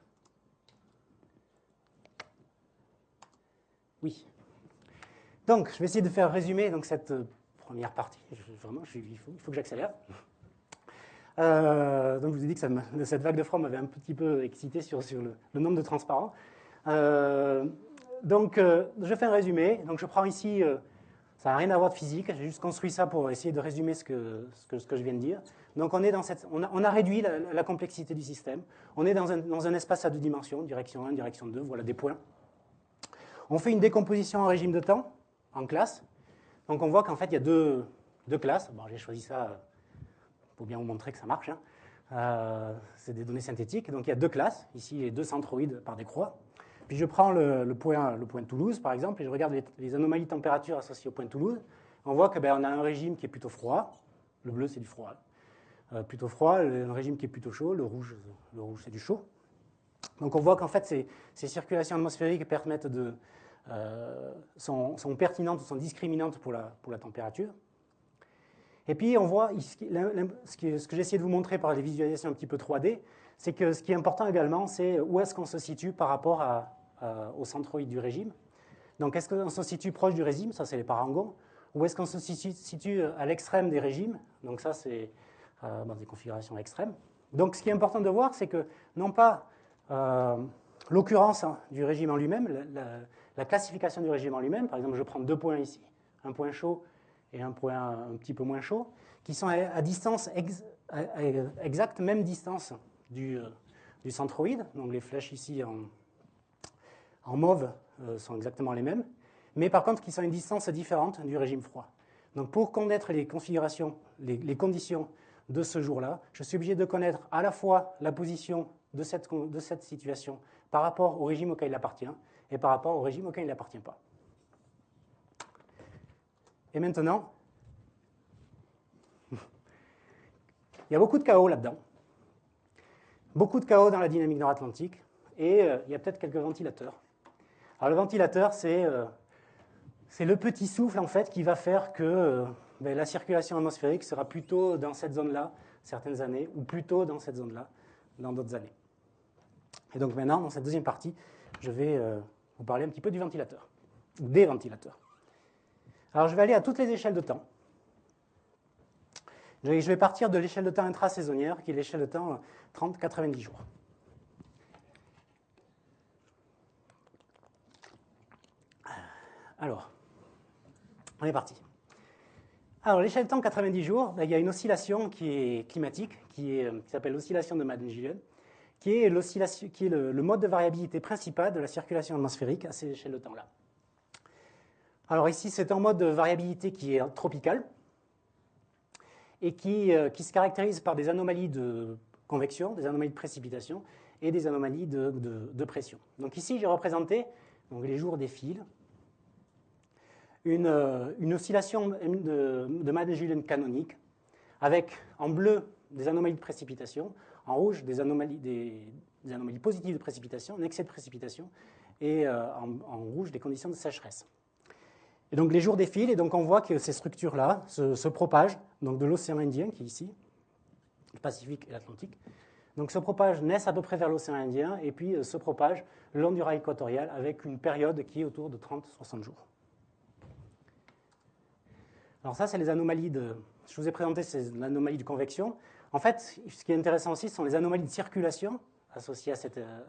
Oui. Donc, je vais essayer de faire résumer cette première partie. Vraiment, il faut que j'accélère. Donc, je vous ai dit que cette vague de froid m'avait un petit peu excité sur le nombre de transparents. Donc, je fais un résumé. Donc, je prends ici, ça n'a rien à voir de physique, j'ai juste construit ça pour essayer de résumer ce que je viens de dire. Donc, on a réduit la complexité du système. On est dans un espace à deux dimensions, direction 1, direction 2, voilà des points. On fait une décomposition en régime de temps, en classes. Donc, on voit qu'en fait, il y a deux classes. Bon, j'ai choisi ça pour bien vous montrer que ça marche. C'est des données synthétiques. Donc, il y a deux classes. Ici, les deux centroïdes par des croix. Puis, je prends le point de Toulouse, par exemple, et je regarde les anomalies de température associées au point de Toulouse. On voit qu'on a un régime qui est plutôt froid. Le bleu, c'est du froid. Plutôt froid, un régime qui est plutôt chaud. Le rouge c'est du chaud. Donc, on voit qu'en fait, ces circulations atmosphériques sont pertinentes, sont discriminantes pour la température. Et puis, on voit, ce que j'ai essayé de vous montrer par les visualisations un petit peu 3D, c'est que ce qui est important également, c'est où est-ce qu'on se situe par rapport au centroïde du régime. Donc, est-ce qu'on se situe proche du régime? Ça, c'est les parangons. Ou est-ce qu'on se situe à l'extrême des régimes? Donc, ça, c'est dans des configurations extrêmes. Donc, ce qui est important de voir, c'est que, non pas l'occurrence du régime en lui-même, la classification du régime en lui-même, par exemple, je prends deux points ici, un point chaud et un point un petit peu moins chaud, qui sont à distance exacte, même distance du centroïde. Donc les flèches ici en mauve sont exactement les mêmes, mais par contre qui sont à une distance différente du régime froid. Donc pour connaître les configurations, les conditions de ce jour-là, je suis obligé de connaître à la fois la position de cette situation par rapport au régime auquel il appartient et par rapport au régime auquel il n'appartient pas. Et maintenant, il y a beaucoup de chaos là-dedans. Beaucoup de chaos dans la dynamique nord-atlantique. Et il y a peut-être quelques ventilateurs. Alors le ventilateur, c'est le petit souffle en fait, qui va faire que la circulation atmosphérique sera plutôt dans cette zone-là certaines années, ou plutôt dans cette zone-là dans d'autres années. Et donc maintenant, dans cette deuxième partie, je vais vous parler un petit peu du ventilateur, ou des ventilateurs. Alors, je vais aller à toutes les échelles de temps. Je vais partir de l'échelle de temps intrasaisonnière, qui est l'échelle de temps 30-90 jours. Alors, on est parti. Alors, l'échelle de temps 90 jours, il y a une oscillation qui est climatique, qui s'appelle l'oscillation de Madden-Gillian, qui est le mode de variabilité principal de la circulation atmosphérique à ces échelles de temps-là. Alors ici, c'est un mode de variabilité qui est tropical. et qui se caractérise par des anomalies de convection, des anomalies de précipitation et des anomalies de pression. Donc ici, j'ai représenté donc, les jours des fils, une oscillation de Madden-Julian canonique, avec en bleu des anomalies de précipitation, en rouge des anomalies positives de précipitation, un excès de précipitation, et en rouge des conditions de sécheresse. Et donc les jours défilent, et donc on voit que ces structures-là se propagent, donc de l'océan Indien, qui est ici, le Pacifique et l'Atlantique, donc se propagent, naissent à peu près vers l'océan Indien, et puis se propagent le long du rail équatorial, avec une période qui est autour de 30-60 jours. Alors ça, c'est les anomalies de... Je vous ai présenté ces anomalies de convection. En fait, ce qui est intéressant aussi, ce sont les anomalies de circulation associées à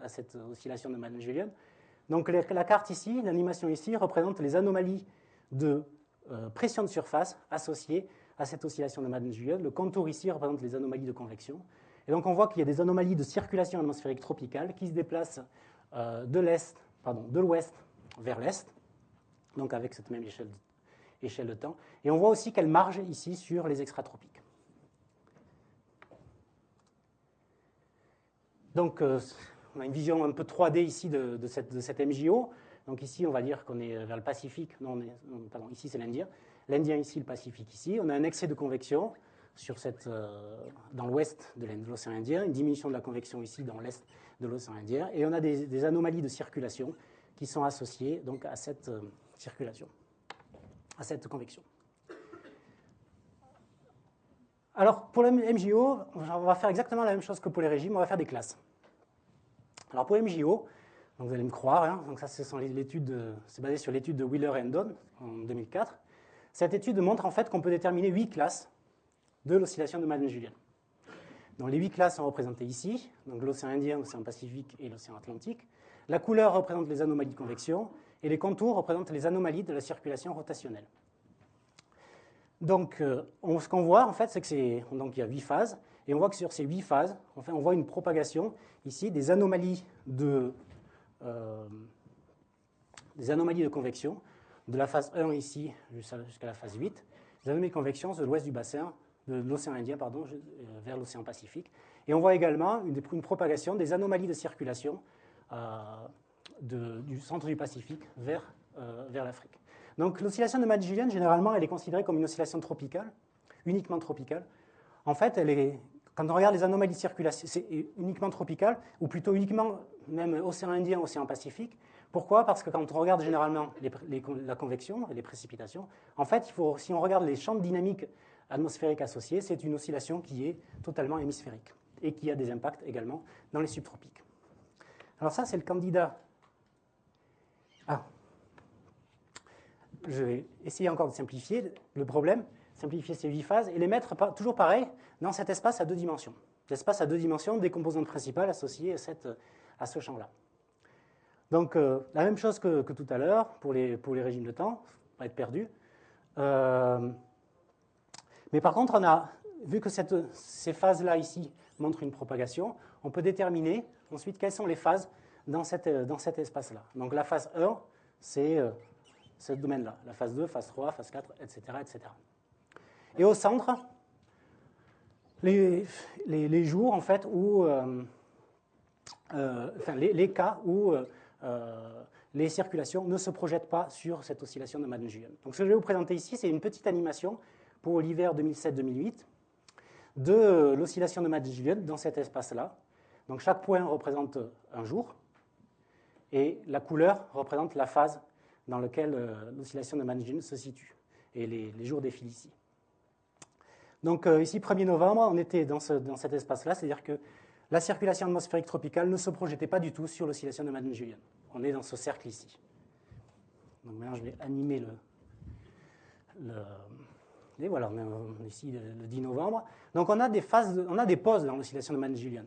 cette oscillation de Madden-Julian. Donc la carte ici, l'animation ici, représente les anomalies de pression de surface associées à cette oscillation de Madden-Julian. Le contour ici représente les anomalies de convection. Et donc on voit qu'il y a des anomalies de circulation atmosphérique tropicale qui se déplacent de l'ouest vers l'est, donc avec cette même échelle de temps. Et on voit aussi qu'elle marge ici sur les extratropiques. Donc, on a une vision un peu 3D ici de cette MJO. Donc ici, on va dire qu'on est vers le Pacifique. Pardon, ici, c'est l'Indien. L'Indien ici, le Pacifique ici. On a un excès de convection dans l'ouest de l'océan Indien, une diminution de la convection ici dans l'est de l'océan Indien. Et on a des anomalies de circulation qui sont associées donc, à cette circulation, à cette convection. Alors, pour le MJO, on va faire exactement la même chose que pour les régimes, on va faire des classes. Alors, pour MJO, donc vous allez me croire, hein, donc ça, c'est basé sur l'étude de Wheeler et Hendon en 2004. Cette étude montre en fait qu'on peut déterminer 8 classes de l'oscillation de Madden-Julian. Donc, les 8 classes sont représentées ici, donc l'océan Indien, l'océan Pacifique et l'océan Atlantique. La couleur représente les anomalies de convection et les contours représentent les anomalies de la circulation rotationnelle. Donc, ce qu'on voit, en fait, c'est qu'il y a 8 phases, et on voit que sur ces 8 phases, on voit une propagation, ici, des anomalies de convection, de la phase 1 ici jusqu'à la phase 8, des anomalies de convection de l'ouest du bassin, de l'océan Indien, vers l'océan Pacifique. Et on voit également une propagation des anomalies de circulation du centre du Pacifique vers l'Afrique. Donc l'oscillation de Madden-Julian, généralement, elle est considérée comme une oscillation tropicale, uniquement tropicale. En fait, quand on regarde les anomalies de circulation, c'est uniquement tropical, ou plutôt uniquement même océan Indien, océan Pacifique. Pourquoi? Parce que quand on regarde généralement la convection et les précipitations, en fait, si on regarde les champs dynamiques atmosphériques associés, c'est une oscillation qui est totalement hémisphérique et qui a des impacts également dans les subtropiques. Alors ça, c'est le candidat. Je vais essayer encore de simplifier le problème, simplifier ces 8 phases et les mettre toujours pareil dans cet espace à 2 dimensions. L'espace à 2 dimensions des composantes principales associées à ce champ-là. Donc, la même chose que tout à l'heure pour les régimes de temps, pas être perdu. Mais par contre, vu que ces phases-là ici montrent une propagation, on peut déterminer ensuite quelles sont les phases dans cet espace-là. Donc la phase 1, c'est ce domaine-là. La phase 2, phase 3, phase 4, etc. etc. Et au centre, les jours, en fait, où... les cas où les circulations ne se projettent pas sur cette oscillation de Madden-Julian. Donc ce que je vais vous présenter ici, c'est une petite animation pour l'hiver 2007-2008 de l'oscillation de Madden-Julian dans cet espace-là. Donc chaque point représente un jour et la couleur représente la phase dans laquelle l'oscillation de Madden-Julian se situe. Et les jours défilent ici. Donc ici, 1er novembre, on était dans cet espace-là, c'est-à-dire que la circulation atmosphérique tropicale ne se projetait pas du tout sur l'oscillation de Madden-Julian. On est dans ce cercle ici. Donc maintenant, je vais animer et voilà, on est ici le 10 novembre. Donc on a des pauses dans l'oscillation de Madden-Julian.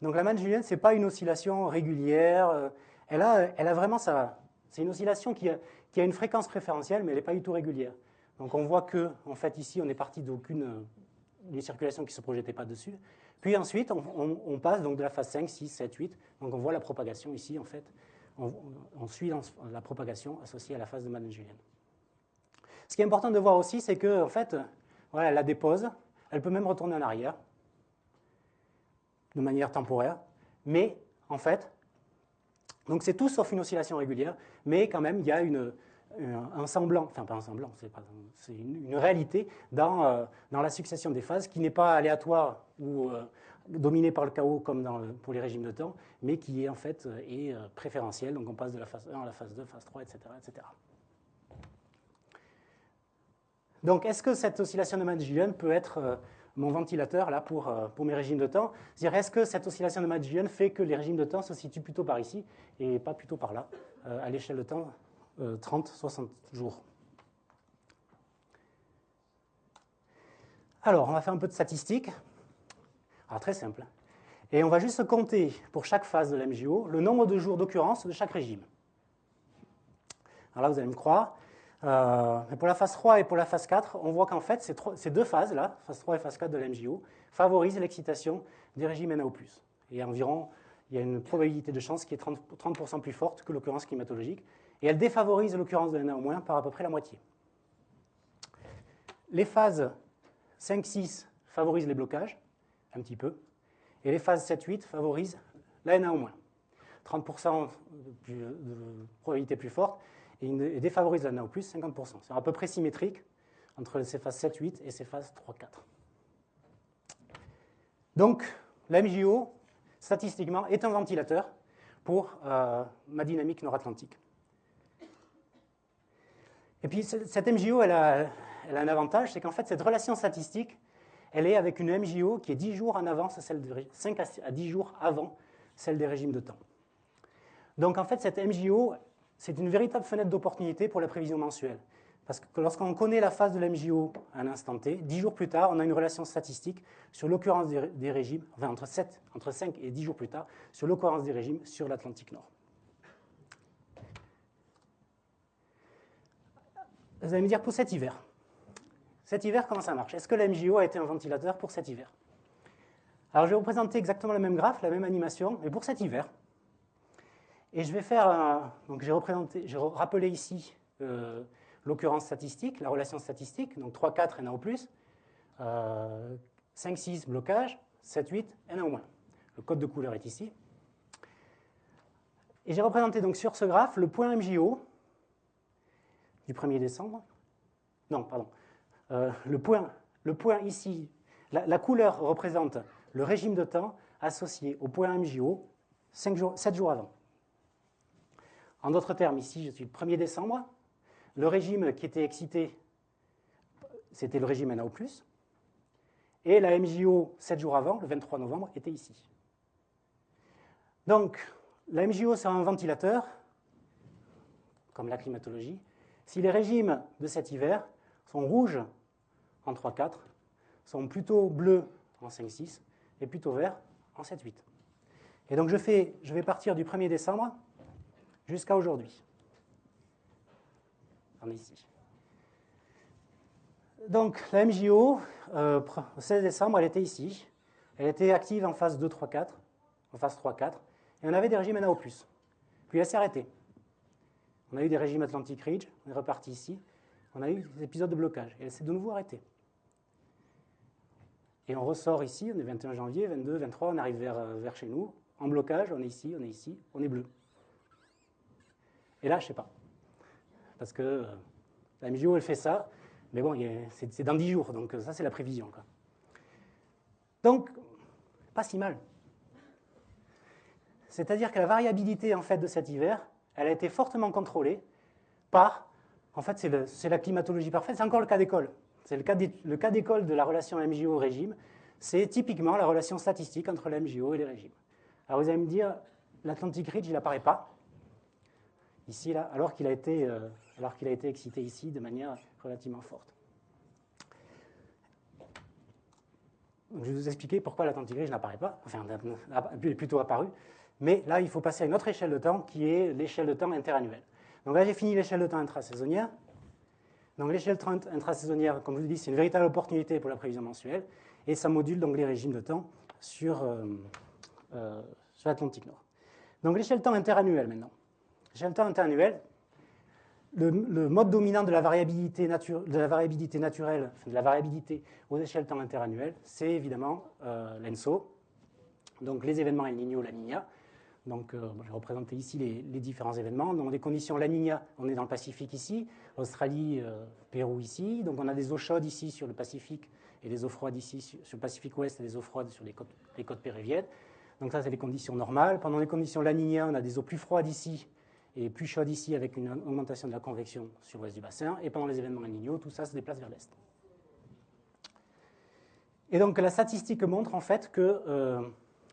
Donc la Madden-Julian, ce n'est pas une oscillation régulière. Elle a vraiment ça. C'est une oscillation qui a une fréquence préférentielle, mais elle n'est pas du tout régulière. Donc on voit que, en fait, ici, on est parti d'une circulation qui ne se projetait pas dessus. Puis ensuite, on passe donc de la phase 5, 6, 7, 8. Donc on voit la propagation ici, en fait. On suit la propagation associée à la phase de Madden-Julian. Ce qui est important de voir aussi, c'est que, en fait, voilà, elle a des pauses. Elle peut même retourner en arrière, de manière temporaire. Mais, en fait, donc c'est tout sauf une oscillation régulière, mais quand même, il y a un semblant, enfin pas un semblant, c'est une réalité dans la succession des phases qui n'est pas aléatoire ou dominée par le chaos comme pour les régimes de temps, mais qui est en fait préférentielle. Donc on passe de la phase 1 à la phase 2, phase 3, etc. etc. Donc est-ce que cette oscillation de Madge-Guyon peut être mon ventilateur là pour mes régimes de temps? C'est-à-dire, est-ce que cette oscillation de Madge-Guyon fait que les régimes de temps se situent plutôt par ici et pas plutôt par là, à l'échelle de temps 30-60 jours? Alors, on va faire un peu de statistiques. Alors, très simple. Et on va juste compter pour chaque phase de l'MJO le nombre de jours d'occurrence de chaque régime. Alors là, vous allez me croire. Mais pour la phase 3 et pour la phase 4, on voit qu'en fait, ces deux phases-là, phase 3 et phase 4 de l'MJO, favorisent l'excitation des régimes NaO+. Et environ, il y a une probabilité de chance qui est 30% plus forte que l'occurrence climatologique. Et elle défavorise l'occurrence de NaO- par à peu près la moitié. Les phases 5-6 favorisent les blocages, un petit peu. Et les phases 7-8 favorisent la NaO-. 30% de probabilité plus forte. Et défavorise la NaO+, 50%. C'est à peu près symétrique entre ces phases 7-8 et ces phases 3-4. Donc, l'MJO, statistiquement, est un ventilateur pour ma dynamique nord-atlantique. Et puis, cette MJO, elle a un avantage, c'est qu'en fait, cette relation statistique, elle est avec une MJO qui est 10 jours en avance, 5 à 10 jours avant celle des régimes de temps. Donc, en fait, cette MJO, c'est une véritable fenêtre d'opportunité pour la prévision mensuelle. Parce que lorsqu'on connaît la phase de l'MJO à un instant T, 10 jours plus tard, on a une relation statistique sur l'occurrence des régimes, enfin entre 5 et 10 jours plus tard, sur l'occurrence des régimes sur l'Atlantique Nord. Vous allez me dire pour cet hiver. Cet hiver, comment ça marche? Est-ce que l'MJO a été un ventilateur pour cet hiver? Alors, je vais vous présenter exactement le même graphe, la même animation, mais pour cet hiver. Et je vais faire donc j'ai rappelé ici l'occurrence statistique, la relation statistique, donc 3-4 NaO+, 5-6 blocage, 7-8 NaO-. Le code de couleur est ici. Et j'ai représenté donc sur ce graphe le point MJO du 1er décembre. Non, pardon. Le point ici, la couleur représente le régime de temps associé au point MJO 7 jours avant. En d'autres termes, ici, je suis le 1er décembre. Le régime qui était excité, c'était le régime NaO+. Et la MJO 7 jours avant, le 23 novembre, était ici. Donc, la MJO sera un ventilateur, comme la climatologie, si les régimes de cet hiver sont rouges en 3-4, sont plutôt bleus en 5-6 et plutôt verts en 7-8. Et donc, je vais partir du 1er décembre jusqu'à aujourd'hui. On est ici. Donc, la MJO, au 16 décembre, elle était ici. Elle était active en phase 2, 3, 4, en phase 3, 4. Et on avait des régimes NaO+. Puis elle s'est arrêtée. On a eu des régimes Atlantic Ridge, on est reparti ici. On a eu des épisodes de blocage. Et elle s'est de nouveau arrêtée. Et on ressort ici, on est 21 janvier, 22, 23, on arrive vers chez nous. En blocage, on est ici, on est bleu. Et là, je ne sais pas. Parce que la MJO, elle fait ça. Mais bon, c'est dans 10 jours, donc ça, c'est la prévision, quoi. Donc, pas si mal. C'est-à-dire que la variabilité, en fait, de cet hiver, elle a été fortement contrôlée par... En fait, c'est la climatologie parfaite. C'est encore le cas d'école. C'est le cas d'école de la relation MJO au régime. C'est typiquement la relation statistique entre la MJO et les régimes. Alors, vous allez me dire, l'Atlantic Ridge, il n'apparaît pas. Ici, là, alors qu'il a été excité ici de manière relativement forte. Donc, je vais vous expliquer pourquoi l'Atlantic Ridge n'apparaît pas, enfin, il est plutôt apparu. Mais là, il faut passer à une autre échelle de temps qui est l'échelle de temps interannuelle. Donc là, j'ai fini l'échelle de temps intrasaisonnière. Donc l'échelle de temps intrasaisonnière, comme je vous dis, c'est une véritable opportunité pour la prévision mensuelle. Et ça module donc les régimes de temps sur l'Atlantique Nord. Donc l'échelle de temps interannuelle maintenant. L'échelle de temps interannuelle, le mode dominant de la variabilité naturelle, de la variabilité aux échelles temps interannuelles, c'est évidemment l'ENSO, donc les événements El Niño, La Niña. Donc, j'ai représenté ici les différents événements. Dans des conditions La Niña, on est dans le Pacifique ici, Australie, Pérou ici. Donc, on a des eaux chaudes ici sur le Pacifique et des eaux froides ici sur le Pacifique Ouest et des eaux froides sur les côtes péruviennes. Donc, ça, c'est les conditions normales. Pendant les conditions La Niña, on a des eaux plus froides ici et plus chaudes ici avec une augmentation de la convection sur l'ouest du bassin. Et pendant les événements El Niño, tout ça se déplace vers l'est. Et donc, la statistique montre en fait que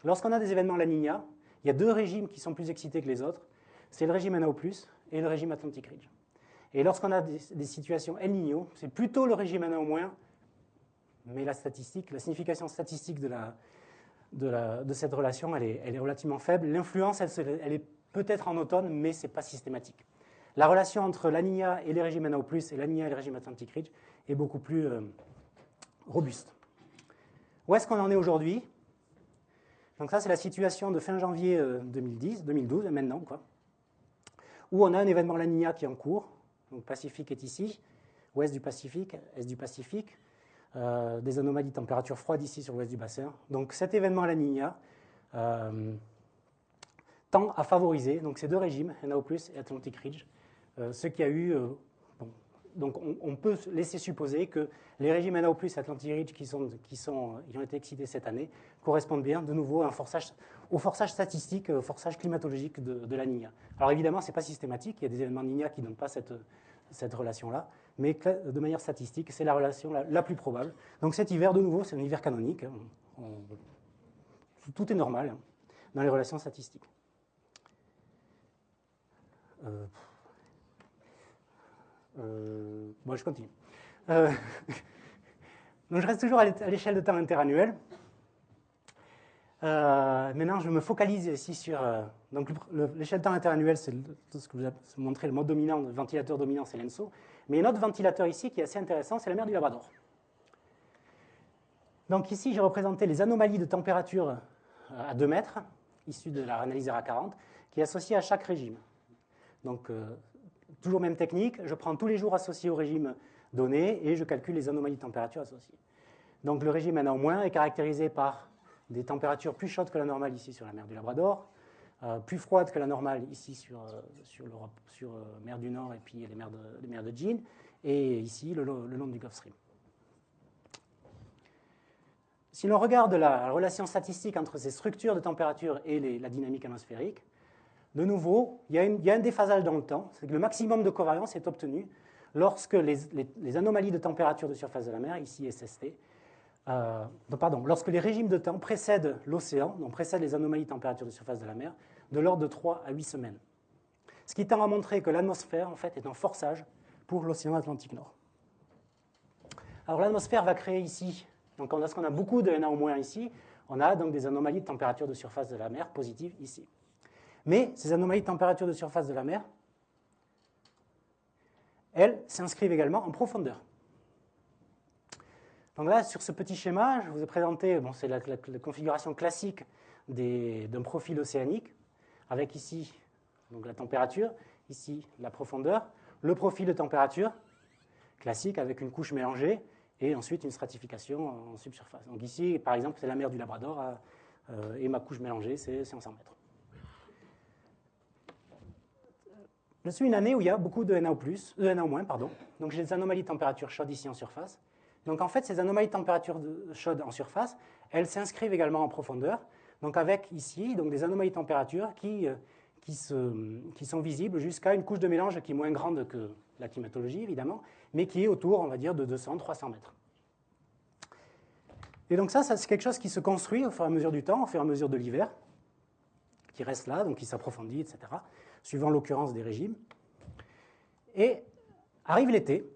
lorsqu'on a des événements La Niña, il y a deux régimes qui sont plus excités que les autres. C'est le régime NAO+, et le régime Atlantic Ridge. Et lorsqu'on a des situations El Niño, c'est plutôt le régime NAO-, mais la signification statistique de cette relation, elle est relativement faible. L'influence, elle est peut-être en automne, mais ce n'est pas systématique. La relation entre La Niña et les régimes NAO+, et La Niña et le régime Atlantic Ridge est beaucoup plus robuste. Où est-ce qu'on en est aujourd'hui ? Donc ça, c'est la situation de fin janvier 2012, maintenant, quoi, où on a un événement La Niña qui est en cours. Donc Pacifique est ici, ouest du Pacifique, est du Pacifique, des anomalies de température froide ici sur l'ouest du bassin. Donc cet événement La Niña tend à favoriser donc, ces deux régimes, NAO+, et Atlantic Ridge, ce qui a eu... Donc on peut laisser supposer que les régimes NAO+, et Atlantic Ridge qui ont été excités cette année correspondent bien de nouveau au forçage statistique, au forçage climatologique de La Niña. Alors évidemment, ce n'est pas systématique, il y a des événements Niña qui ne donnent pas cette relation-là, mais de manière statistique, c'est la relation la plus probable. Donc cet hiver, de nouveau, c'est un hiver canonique. Tout est normal dans les relations statistiques. Bon, je continue. Donc, je reste toujours à l'échelle de temps interannuel. Maintenant, je me focalise ici sur... donc, l'échelle de temps interannuel, c'est tout ce que je vous ai montré, le mode dominant, le ventilateur dominant, c'est l'ENSO. Mais un autre ventilateur ici qui est assez intéressant, c'est la mer du Labrador. Donc, ici, j'ai représenté les anomalies de température à 2 mètres, issues de la analyse RA40, qui est associée à chaque régime. Donc, toujours même technique, je prends tous les jours associés au régime donné et je calcule les anomalies de température associées. Donc le régime NA- est caractérisé par des températures plus chaudes que la normale ici sur la mer du Labrador, plus froides que la normale ici sur mer du Nord et puis les mers de Jean, et ici le long du Gulf Stream. Si l'on regarde la relation statistique entre ces structures de température et la dynamique atmosphérique, de nouveau, il y a un déphasage dans le temps, c'est que le maximum de covariance est obtenu lorsque les anomalies de température de surface de la mer, ici SST, lorsque les régimes de temps précèdent l'océan, donc précèdent les anomalies de température de surface de la mer, de l'ordre de 3 à 8 semaines. Ce qui tend à montrer que l'atmosphère, en fait, est un forçage pour l'océan Atlantique Nord. Alors l'atmosphère va créer ici, donc lorsqu'on a beaucoup de NA- ici, on a donc des anomalies de température de surface de la mer positives ici. Mais ces anomalies de température de surface de la mer, elles s'inscrivent également en profondeur. Donc là, sur ce petit schéma, je vous ai présenté, c'est la configuration classique d'un profil océanique, avec ici donc la température, ici la profondeur, le profil de température classique avec une couche mélangée, et ensuite une stratification en subsurface. Donc ici, par exemple, c'est la mer du Labrador, et ma couche mélangée, c'est 500 mètres. Je suis une année où il y a beaucoup de NA-, donc j'ai des anomalies de température chaude ici en surface. Donc en fait, ces anomalies de température chaude en surface, elles s'inscrivent également en profondeur, donc avec ici donc des anomalies de température qui sont visibles jusqu'à une couche de mélange qui est moins grande que la climatologie, évidemment, mais qui est autour, on va dire, de 200-300 mètres. Et donc ça c'est quelque chose qui se construit au fur et à mesure du temps, au fur et à mesure de l'hiver, qui reste là, donc qui s'approfondit, etc., suivant l'occurrence des régimes. Et arrive l'été.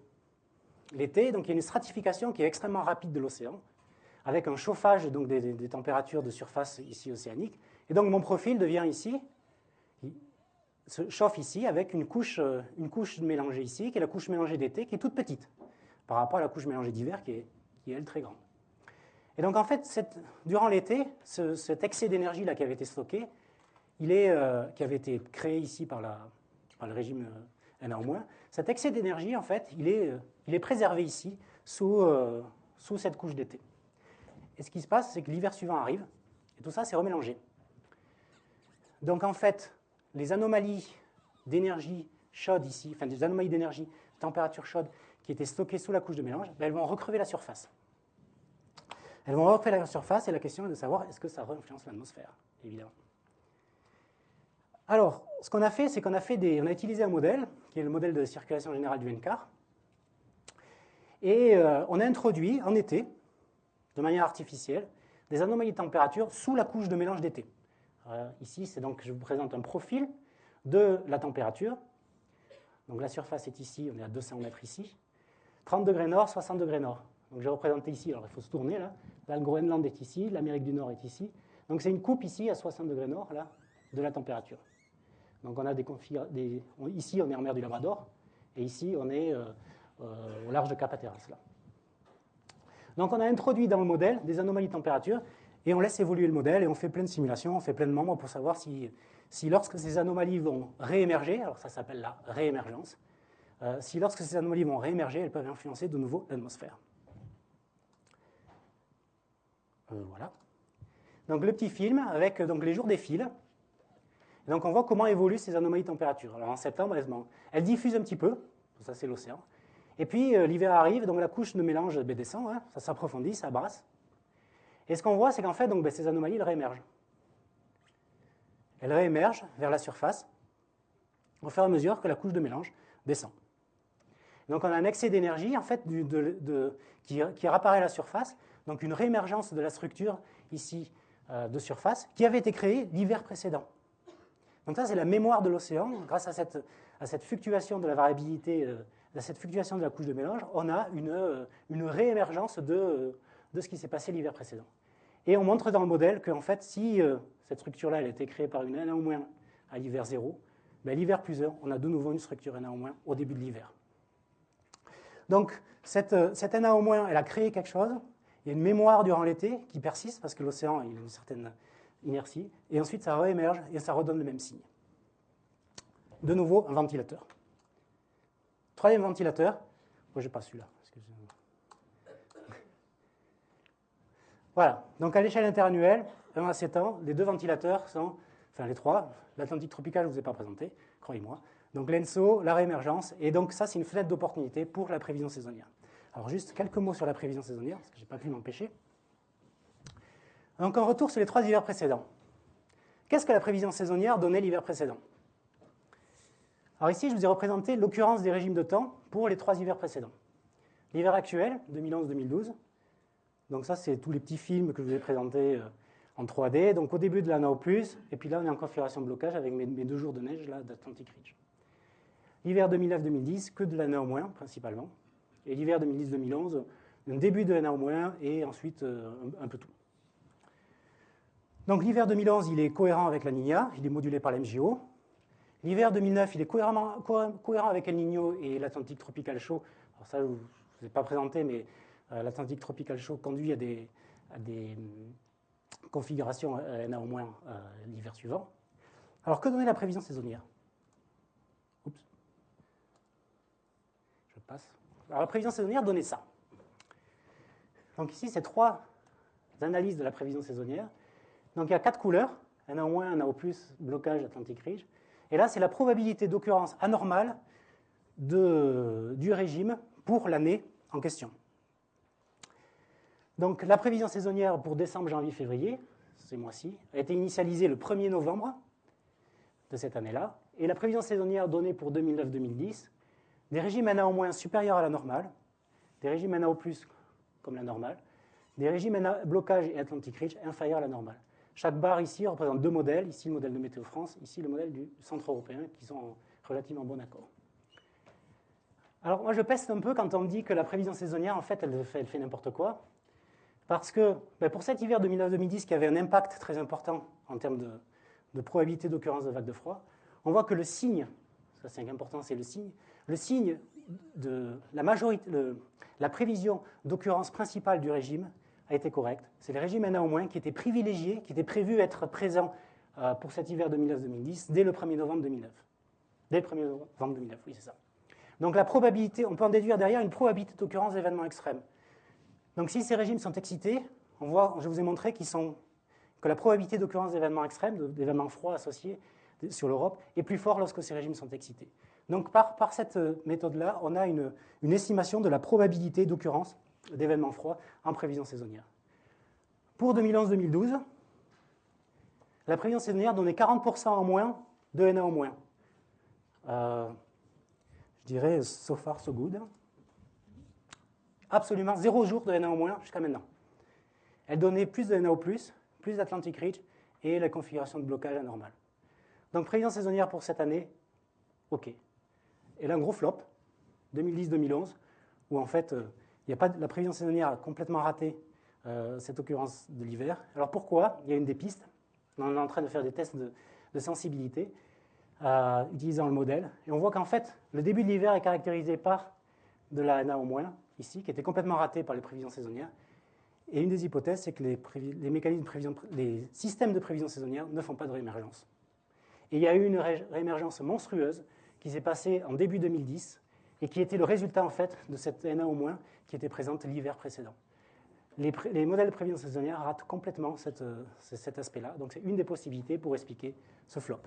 L'été, donc il y a une stratification qui est extrêmement rapide de l'océan, avec un chauffage donc, des températures de surface ici océanique. Et donc mon profil devient ici, se chauffe ici avec une couche mélangée ici, qui est la couche mélangée d'été, qui est toute petite, par rapport à la couche mélangée d'hiver, qui est elle très grande. Et donc en fait, durant l'été, cet excès d'énergie là qui avait été stocké, qui avait été créé ici par le régime Na-, cet excès d'énergie, en fait, il est préservé ici, sous cette couche d'été. Et ce qui se passe, c'est que l'hiver suivant arrive, et tout ça, c'est remélangé. Donc, en fait, les anomalies d'énergie chaude ici, enfin, des anomalies d'énergie, température chaude, qui étaient stockées sous la couche de mélange, ben, elles vont recrever la surface. Elles vont recrever la surface, et la question est de savoir est-ce que ça influence l'atmosphère, évidemment. Alors, ce qu'on a fait, c'est qu'on a utilisé un modèle, qui est le modèle de circulation générale du NCAR, et on a introduit en été, de manière artificielle, des anomalies de température sous la couche de mélange d'été. Ici, c'est donc, je vous présente un profil de la température. Donc la surface est ici, on est à 200 mètres ici. 30 degrés nord, 60 degrés nord. Donc j'ai représenté ici, alors il faut se tourner là. Là, le Groenland est ici, l'Amérique du Nord est ici. Donc c'est une coupe ici à 60 degrés nord là, de la température. Donc on a ici, on est en mer du Labrador, et ici, on est au large de Cap Hatteras. Là. Donc on a introduit dans le modèle des anomalies de température, et on laisse évoluer le modèle, et on fait plein de simulations, on fait plein de membres pour savoir si lorsque ces anomalies vont réémerger, alors ça s'appelle la réémergence, si lorsque ces anomalies vont réémerger, elles peuvent influencer de nouveau l'atmosphère. Voilà. Donc le petit film avec donc, les jours défilent. Et donc on voit comment évoluent ces anomalies de température. Alors en septembre, elles diffusent un petit peu, ça c'est l'océan. Et puis l'hiver arrive, donc la couche de mélange descend, hein, ça s'approfondit, ça brasse. Et ce qu'on voit, c'est qu'en fait, donc, ces anomalies, elles réémergent. Elles réémergent vers la surface au fur et à mesure que la couche de mélange descend. Donc on a un excès d'énergie en fait, qui réapparaît à la surface, donc une réémergence de la structure ici de surface qui avait été créée l'hiver précédent. Donc ça c'est la mémoire de l'océan. Grâce à cette fluctuation de la variabilité, à cette fluctuation de la couche de mélange, on a une réémergence de ce qui s'est passé l'hiver précédent. Et on montre dans le modèle qu'en fait si cette structure-là elle a été créée par une Na- à l'hiver 0, ben, l'hiver plus 1, on a de nouveau une structure Na- au début de l'hiver. Donc, cette Na-, elle a créé quelque chose. Il y a une mémoire durant l'été qui persiste parce que l'océan a une certaine inertie. Et ensuite, ça réémerge et ça redonne le même signe. De nouveau, un ventilateur. Troisième ventilateur. Moi, je n'ai pas celui-là. Voilà. Donc, à l'échelle interannuelle, 1 à 7 ans, les deux ventilateurs sont, enfin les trois, l'Atlantique tropical, je ne vous ai pas présenté, croyez-moi. Donc l'ENSO, la réémergence, et donc ça c'est une fenêtre d'opportunité pour la prévision saisonnière. Alors juste quelques mots sur la prévision saisonnière, parce que je n'ai pas pu m'empêcher. Donc un retour sur les 3 hivers précédents. Qu'est-ce que la prévision saisonnière donnait l'hiver précédent? Alors ici je vous ai représenté l'occurrence des régimes de temps pour les 3 hivers précédents. L'hiver actuel, 2011-2012, donc ça c'est tous les petits films que je vous ai présentés en 3D, donc au début de la NAO+, et puis là on est en configuration de blocage avec mes 2 jours de neige là d'Atlantic Ridge. L'hiver 2009-2010, que de la Na- principalement. Et l'hiver 2010-2011, un début de la Na- et ensuite un peu tout. Donc l'hiver 2011, il est cohérent avec la Niña, il est modulé par l'MJO. L'hiver 2009, il est cohérent avec El Niño et l'Atlantique tropical chaud. Alors ça, je ne vous ai pas présenté, mais l'Atlantique tropical chaud conduit à des configurations Na- l'hiver suivant. Alors que donnait la prévision saisonnière? Alors la prévision saisonnière donnait ça. Donc ici, c'est 3 analyses de la prévision saisonnière. Donc il y a 4 couleurs, Na-, Na-, blocage, Atlantic Ridge. Et là, c'est la probabilité d'occurrence anormale du régime pour l'année en question. Donc la prévision saisonnière pour décembre, janvier, février, ces mois-ci, a été initialisée le 1er novembre de cette année-là. Et la prévision saisonnière donnée pour 2009-2010, des régimes Na- supérieurs à la normale, des régimes Na- comme la normale, des régimes blocage et Atlantic Ridge inférieurs à la normale. Chaque barre ici représente 2 modèles, ici le modèle de Météo France, ici le modèle du centre européen, qui sont en relativement bon accord. Alors moi je peste un peu quand on me dit que la prévision saisonnière, en fait, elle fait n'importe quoi, parce que pour cet hiver 2009-2010, qui avait un impact très important en termes de probabilité d'occurrence de vagues de froid, on voit que le signe, ça c'est important, c'est le signe de la prévision d'occurrence principale du régime a été correcte. C'est les régimes Na- qui étaient privilégiés, qui étaient prévus être présents pour cet hiver 2009-2010 dès le 1er novembre 2009. Dès le 1er novembre 2009, oui, c'est ça. Donc la probabilité, on peut en déduire derrière une probabilité d'occurrence d'événements extrêmes. Donc si ces régimes sont excités, on voit, je vous ai montré que la probabilité d'occurrence d'événements extrêmes, d'événements froids associés sur l'Europe, est plus forte lorsque ces régimes sont excités. Donc par cette méthode-là, on a une estimation de la probabilité d'occurrence d'événements froids en prévision saisonnière. Pour 2011-2012, la prévision saisonnière donnait 40% en moins de NA en moins. Je dirais so far so good. Absolument 0 jour de NA en moins jusqu'à maintenant. Elle donnait plus de NAO+, plus d'Atlantic Ridge et la configuration de blocage anormale. Donc prévision saisonnière pour cette année, OK. Et là, un gros flop, 2010-2011, où en fait, la prévision saisonnière a complètement raté cette occurrence de l'hiver. Alors pourquoi? Il y a une des pistes. On est en train de faire des tests de sensibilité utilisant le modèle. Et on voit qu'en fait, le début de l'hiver est caractérisé par de la NA au moins, ici, qui était complètement raté par les prévisions saisonnières. Et une des hypothèses, c'est que les mécanismes de prévision, les systèmes de prévision saisonnière ne font pas de réémergence. Et il y a eu une réémergence monstrueuse qui s'est passée en début 2010 et qui était le résultat en fait de cette NA au moins qui était présente l'hiver précédent. Les modèles de prévision saisonnière ratent complètement cet aspect-là. Donc c'est une des possibilités pour expliquer ce flop.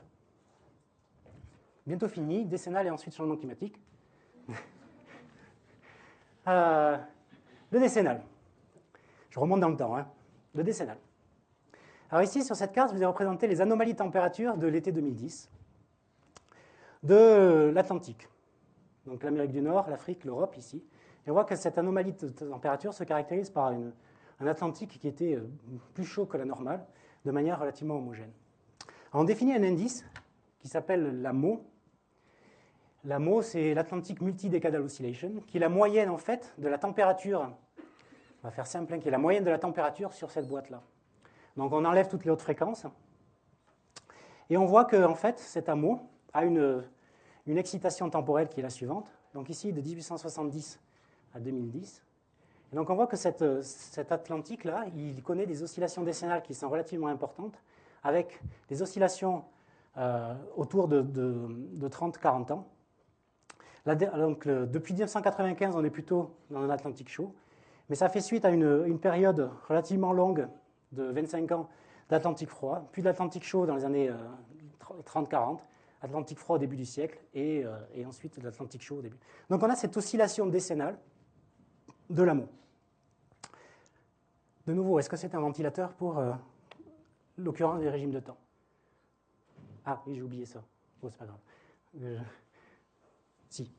Bientôt fini, décennal et ensuite changement climatique. Le décennal. Je remonte dans le temps. Le décennal. Alors ici, sur cette carte, je vous ai représenté les anomalies de température de l'été 2010 de l'Atlantique. Donc l'Amérique du Nord, l'Afrique, l'Europe ici. Et on voit que cette anomalie de température se caractérise par un Atlantique qui était plus chaud que la normale, de manière relativement homogène. Alors, on définit un indice qui s'appelle la MO. La MO, c'est l'Atlantic Multi-Decadal Oscillation, qui est la moyenne en fait de la température, on va faire simple, qui est la moyenne de la température sur cette boîte-là. Donc on enlève toutes les hautes fréquences, et on voit que en fait, cet AMO a une excitation temporelle qui est la suivante. Donc ici, de 1870 à 2010. Et donc on voit que cet Atlantique-là, il connaît des oscillations décennales qui sont relativement importantes, avec des oscillations autour de 30-40 ans. Là, donc, depuis 1995, on est plutôt dans un Atlantique chaud, mais ça fait suite à une période relativement longue de 25 ans d'Atlantique froid, puis d'Atlantique chaud dans les années 30-40, Atlantique froid au début du siècle, et ensuite l'Atlantique chaud au début. Donc on a cette oscillation décennale de l'amont. De nouveau, est-ce que c'est un ventilateur pour l'occurrence des régimes de temps? Ah oui, j'ai oublié ça. Oh, c'est pas grave. Si.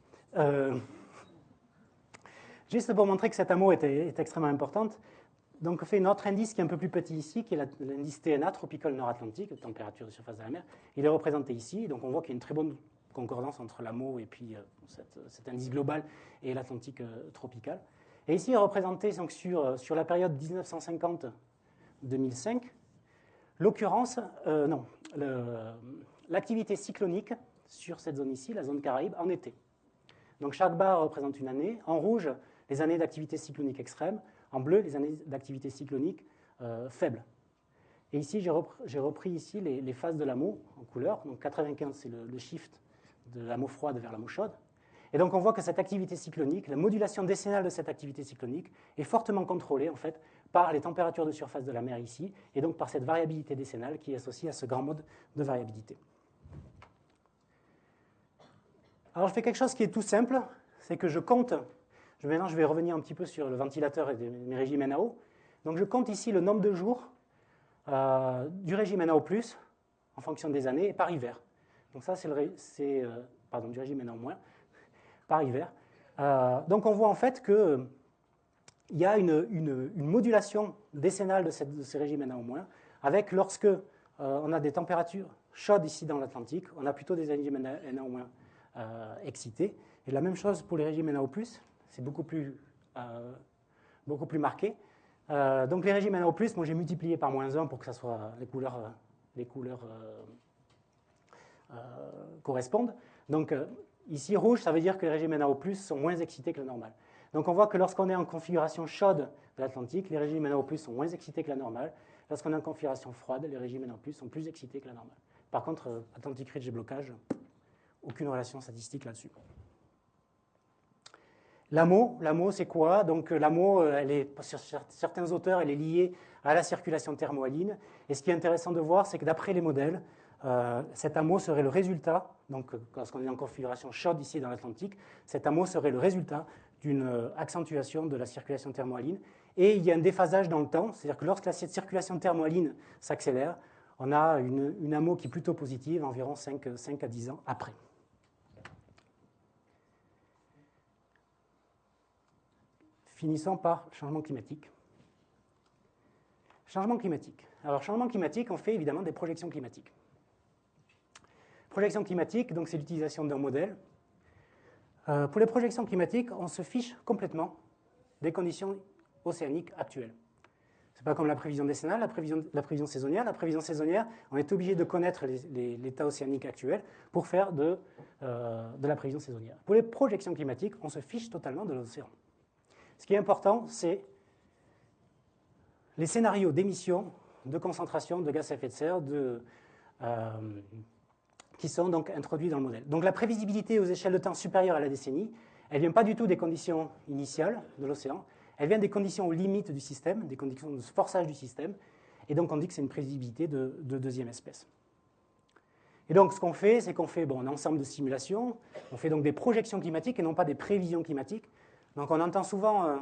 Juste pour montrer que cet AMO est extrêmement importante, donc on fait une autre indice qui est un peu plus petit ici, qui est l'indice TNA, Tropical Nord-Atlantique, température de surface de la mer. Il est représenté ici, donc on voit qu'il y a une très bonne concordance entre l'AMO et puis cet indice global et l'Atlantique tropical. Et ici, il est représenté donc, sur la période 1950-2005, l'activité cyclonique sur cette zone ici, la zone Caraïbe, en été. Donc chaque barre représente une année. En rouge, les années d'activité cyclonique extrême. En bleu, les années d'activité cyclonique faible. Et ici, j'ai repris ici les phases de l'AMO en couleur. Donc 95, c'est le shift de l'AMO froide vers l'AMO chaude. Et donc on voit que cette activité cyclonique, la modulation décennale de cette activité cyclonique, est fortement contrôlée en fait par les températures de surface de la mer ici, et donc par cette variabilité décennale qui est associée à ce grand mode de variabilité. Alors je fais quelque chose qui est tout simple, c'est que je compte, maintenant je vais revenir un petit peu sur le ventilateur et mes régimes NAO. Donc je compte ici le nombre de jours du régime NAO+, en fonction des années, et par hiver. Donc ça c'est du régime NAO-, par hiver. Donc on voit en fait qu'il y a une modulation décennale de ces régimes NAO-, avec lorsque on a des températures chaudes ici dans l'Atlantique, on a plutôt des régimes NAO- excités. Et la même chose pour les régimes NAO+, c'est beaucoup plus marqué. Donc les régimes NAO+, moi j'ai multiplié par -1 pour que ça soit les couleurs correspondent. Donc ici, rouge, ça veut dire que les régimes NAO+, sont moins excités que le normal. Donc on voit que lorsqu'on est en configuration chaude de l'Atlantique, les régimes NAO+, sont moins excités que la normale. Lorsqu'on est en configuration froide, les régimes NAO+, sont plus excités que la normale. Par contre, Atlantic Ridge et blocage, aucune relation statistique là-dessus. L'AMO, c'est quoi? Donc l'AMO, sur certains auteurs, elle est liée à la circulation thermohaline. Et ce qui est intéressant de voir, c'est que d'après les modèles, cet AMO serait le résultat, donc lorsqu'on est en configuration chaude ici dans l'Atlantique, cet AMO serait le résultat d'une accentuation de la circulation thermohaline. Et il y a un déphasage dans le temps, c'est-à-dire que lorsque la circulation thermohaline s'accélère, on a une AMO qui est plutôt positive, environ 5 à 10 ans après. Finissons par changement climatique. Changement climatique. Alors, changement climatique, on fait évidemment des projections climatiques. Projections climatiques, donc c'est l'utilisation d'un modèle. Pour les projections climatiques, on se fiche complètement des conditions océaniques actuelles. Ce n'est pas comme la prévision décennale, la prévision saisonnière. La prévision saisonnière, on est obligé de connaître l'état océanique actuel pour faire de la prévision saisonnière. Pour les projections climatiques, on se fiche totalement de l'océan. Ce qui est important, c'est les scénarios d'émissions, de concentration de gaz à effet de serre qui sont donc introduits dans le modèle. Donc la prévisibilité aux échelles de temps supérieures à la décennie, elle ne vient pas du tout des conditions initiales de l'océan, elle vient des conditions aux limites du système, des conditions de forçage du système, et donc on dit que c'est une prévisibilité de deuxième espèce. Et donc ce qu'on fait, c'est qu'on fait un ensemble de simulations, on fait donc des projections climatiques et non pas des prévisions climatiques. Donc on entend souvent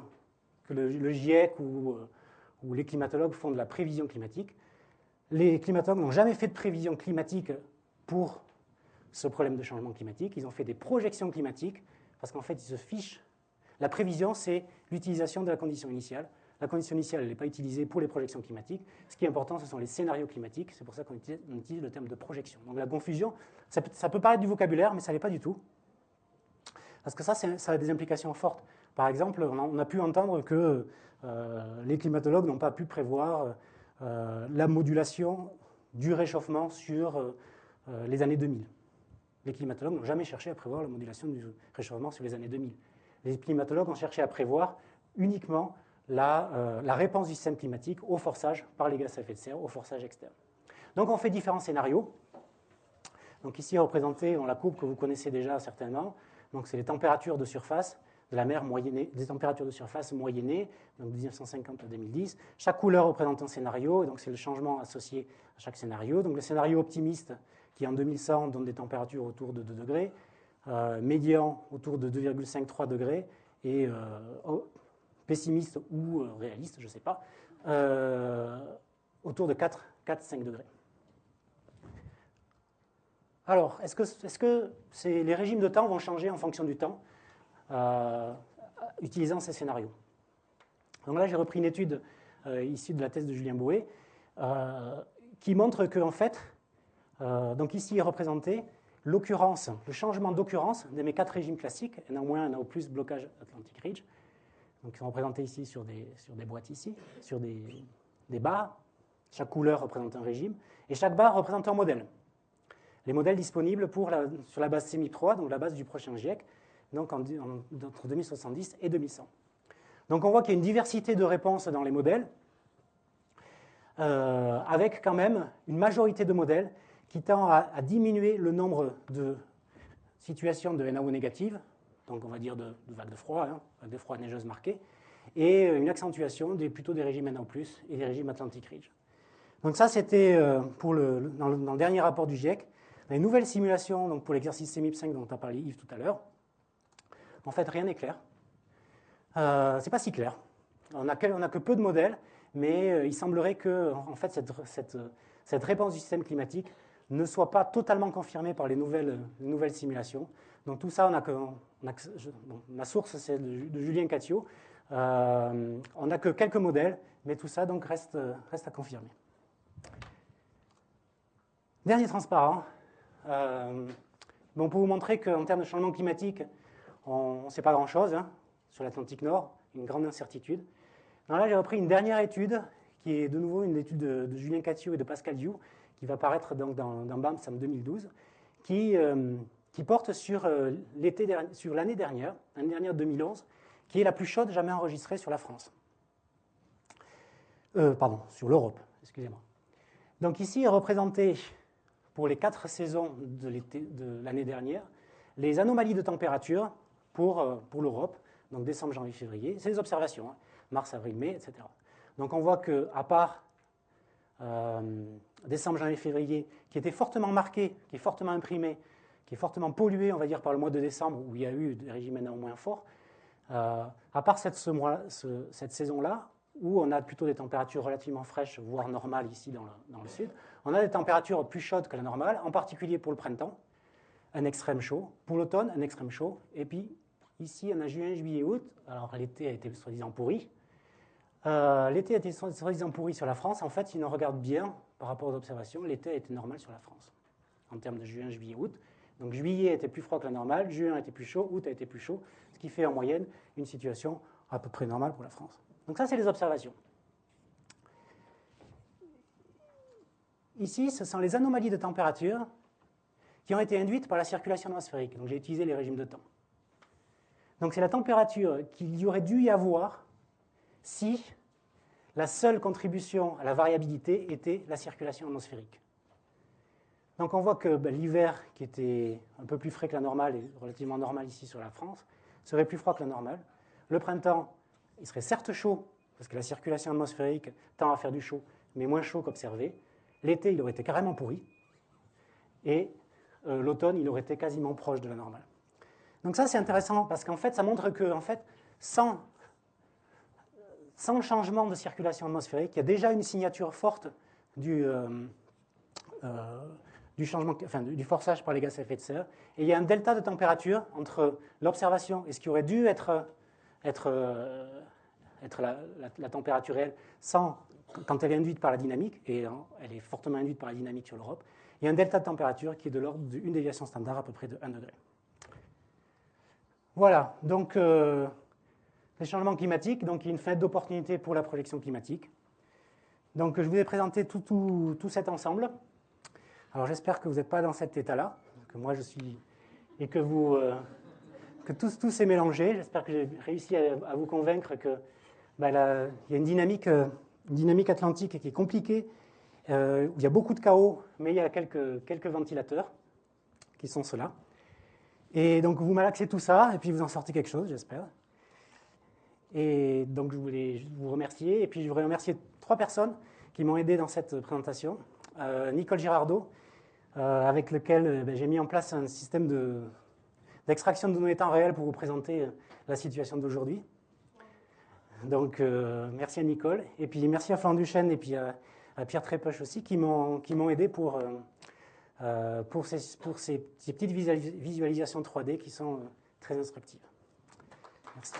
que le GIEC ou les climatologues font de la prévision climatique. Les climatologues n'ont jamais fait de prévision climatique pour ce problème de changement climatique. Ils ont fait des projections climatiques parce qu'en fait, ils se fichent. La prévision, c'est l'utilisation de la condition initiale. La condition initiale, elle n'est pas utilisée pour les projections climatiques. Ce qui est important, ce sont les scénarios climatiques. C'est pour ça qu'on utilise le terme de projection. Donc la confusion, ça peut paraître du vocabulaire, mais ça ne l'est pas du tout. Parce que ça a des implications fortes. Par exemple, on a pu entendre que les climatologues n'ont pas pu prévoir la modulation du réchauffement sur les années 2000. Les climatologues n'ont jamais cherché à prévoir la modulation du réchauffement sur les années 2000. Les climatologues ont cherché à prévoir uniquement la réponse du système climatique au forçage par les gaz à effet de serre, au forçage externe. Donc on fait différents scénarios. Donc ici représenté dans la courbe que vous connaissez déjà certainement. Donc c'est les températures de surface de la mer moyennées, des températures de surface moyennées, donc 1950 à 2010. Chaque couleur représente un scénario, et donc c'est le changement associé à chaque scénario. Donc le scénario optimiste, qui en 2100 donne des températures autour de 2 degrés, médian autour de 2,53 degrés, et pessimiste ou réaliste, je ne sais pas, autour de 4-5 degrés. Alors, est-ce que les régimes de temps vont changer en fonction du temps utilisant ces scénarios? Donc là, j'ai repris une étude issue de la thèse de Julien Bouet qui montre qu'en fait, donc ici est représenté l'occurrence, le changement d'occurrence de mes 4 régimes classiques, NO-, NO+, blocage Atlantic Ridge, donc ils sont représentés ici sur des boîtes ici, sur des barres. Chaque couleur représente un régime, et chaque barre représente un modèle. Les modèles disponibles sur la base CMIP3, donc la base du prochain GIEC, donc entre 2070 et 2100. Donc on voit qu'il y a une diversité de réponses dans les modèles, avec quand même une majorité de modèles qui tend à diminuer le nombre de situations de NAO négatives, donc on va dire de vagues de froid, vagues de froid neigeuses marquées, et une accentuation plutôt des régimes NAO+, et des régimes Atlantic Ridge. Donc ça, c'était dans le dernier rapport du GIEC. Les nouvelles simulations, donc pour l'exercice CMIP5 dont a parlé Yves tout à l'heure, en fait, rien n'est clair. C'est pas si clair. On n'a que peu de modèles, mais il semblerait que en fait, cette réponse du système climatique ne soit pas totalement confirmée par les nouvelles simulations. Donc tout ça, ma source, c'est de Julien Catio. On n'a que quelques modèles, mais tout ça donc reste à confirmer. Dernier transparent. Pour vous montrer qu'en termes de changement climatique, on ne sait pas grand-chose sur l'Atlantique Nord, une grande incertitude. Alors là, j'ai repris une dernière étude, qui est de nouveau une étude de Julien Catio et de Pascal Diou, qui va paraître donc dans BAMS en 2012, qui porte sur l'année dernière 2011, qui est la plus chaude jamais enregistrée sur la France. Sur l'Europe, excusez-moi. Donc ici est représenté pour les 4 saisons de l'année dernière, les anomalies de température pour l'Europe, donc décembre, janvier, février. C'est des observations, hein, mars, avril, mai, etc. Donc on voit qu'à part décembre, janvier, février, qui était fortement marqué, qui est fortement imprimé, qui est fortement pollué, on va dire, par le mois de décembre, où il y a eu des régimes moins forts, à part cette saison-là, où on a plutôt des températures relativement fraîches, voire normales ici dans le sud, on a des températures plus chaudes que la normale, en particulier pour le printemps, un extrême chaud, pour l'automne, un extrême chaud, et puis ici, on a juin, juillet, août, alors l'été a été soi-disant pourri. L'été a été soi-disant pourri sur la France. En fait, si on regarde bien par rapport aux observations, l'été a été normal sur la France, en termes de juin, juillet, août. Donc juillet était plus froid que la normale, juin était plus chaud, août a été plus chaud, ce qui fait en moyenne une situation à peu près normale pour la France. Donc ça, c'est les observations. Ici, ce sont les anomalies de température qui ont été induites par la circulation atmosphérique. Donc j'ai utilisé les régimes de temps. Donc c'est la température qu'il y aurait dû y avoir si la seule contribution à la variabilité était la circulation atmosphérique. Donc on voit que l'hiver, qui était un peu plus frais que la normale, et relativement normal ici sur la France, serait plus froid que la normale. Le printemps, il serait certes chaud, parce que la circulation atmosphérique tend à faire du chaud, mais moins chaud qu'observé. L'été, il aurait été carrément pourri. Et l'automne, il aurait été quasiment proche de la normale. Donc ça, c'est intéressant, parce qu'en fait, ça montre que sans changement de circulation atmosphérique, il y a déjà une signature forte du forçage par les gaz à effet de serre. Et il y a un delta de température entre l'observation et ce qui aurait dû être la température réelle quand elle est induite par la dynamique, et elle est fortement induite par la dynamique sur l'Europe. Il y a un delta de température qui est de l'ordre d'une déviation standard à peu près de 1 degré. Voilà, donc les changements climatiques, donc il y a une fenêtre d'opportunité pour la projection climatique. Donc je vous ai présenté tout cet ensemble. Alors j'espère que vous n'êtes pas dans cet état-là, que moi je suis, et que tout s'est mélangé. J'espère que j'ai réussi à vous convaincre que il y a une dynamique atlantique qui est compliquée, où il y a beaucoup de chaos, mais il y a quelques ventilateurs qui sont ceux-là. Et donc vous malaxez tout ça, et puis vous en sortez quelque chose, j'espère. Et donc je voulais vous remercier, et puis je voudrais remercier 3 personnes qui m'ont aidé dans cette présentation. Nicole Girardot, avec lequel j'ai mis en place un système d'extraction de données temps réel pour vous présenter la situation d'aujourd'hui. Donc merci à Nicole, et puis merci à Florent Duchesne et puis à Pierre Trépoche aussi qui m'ont aidé pour ces petites visualisations 3D qui sont très instructives. Merci.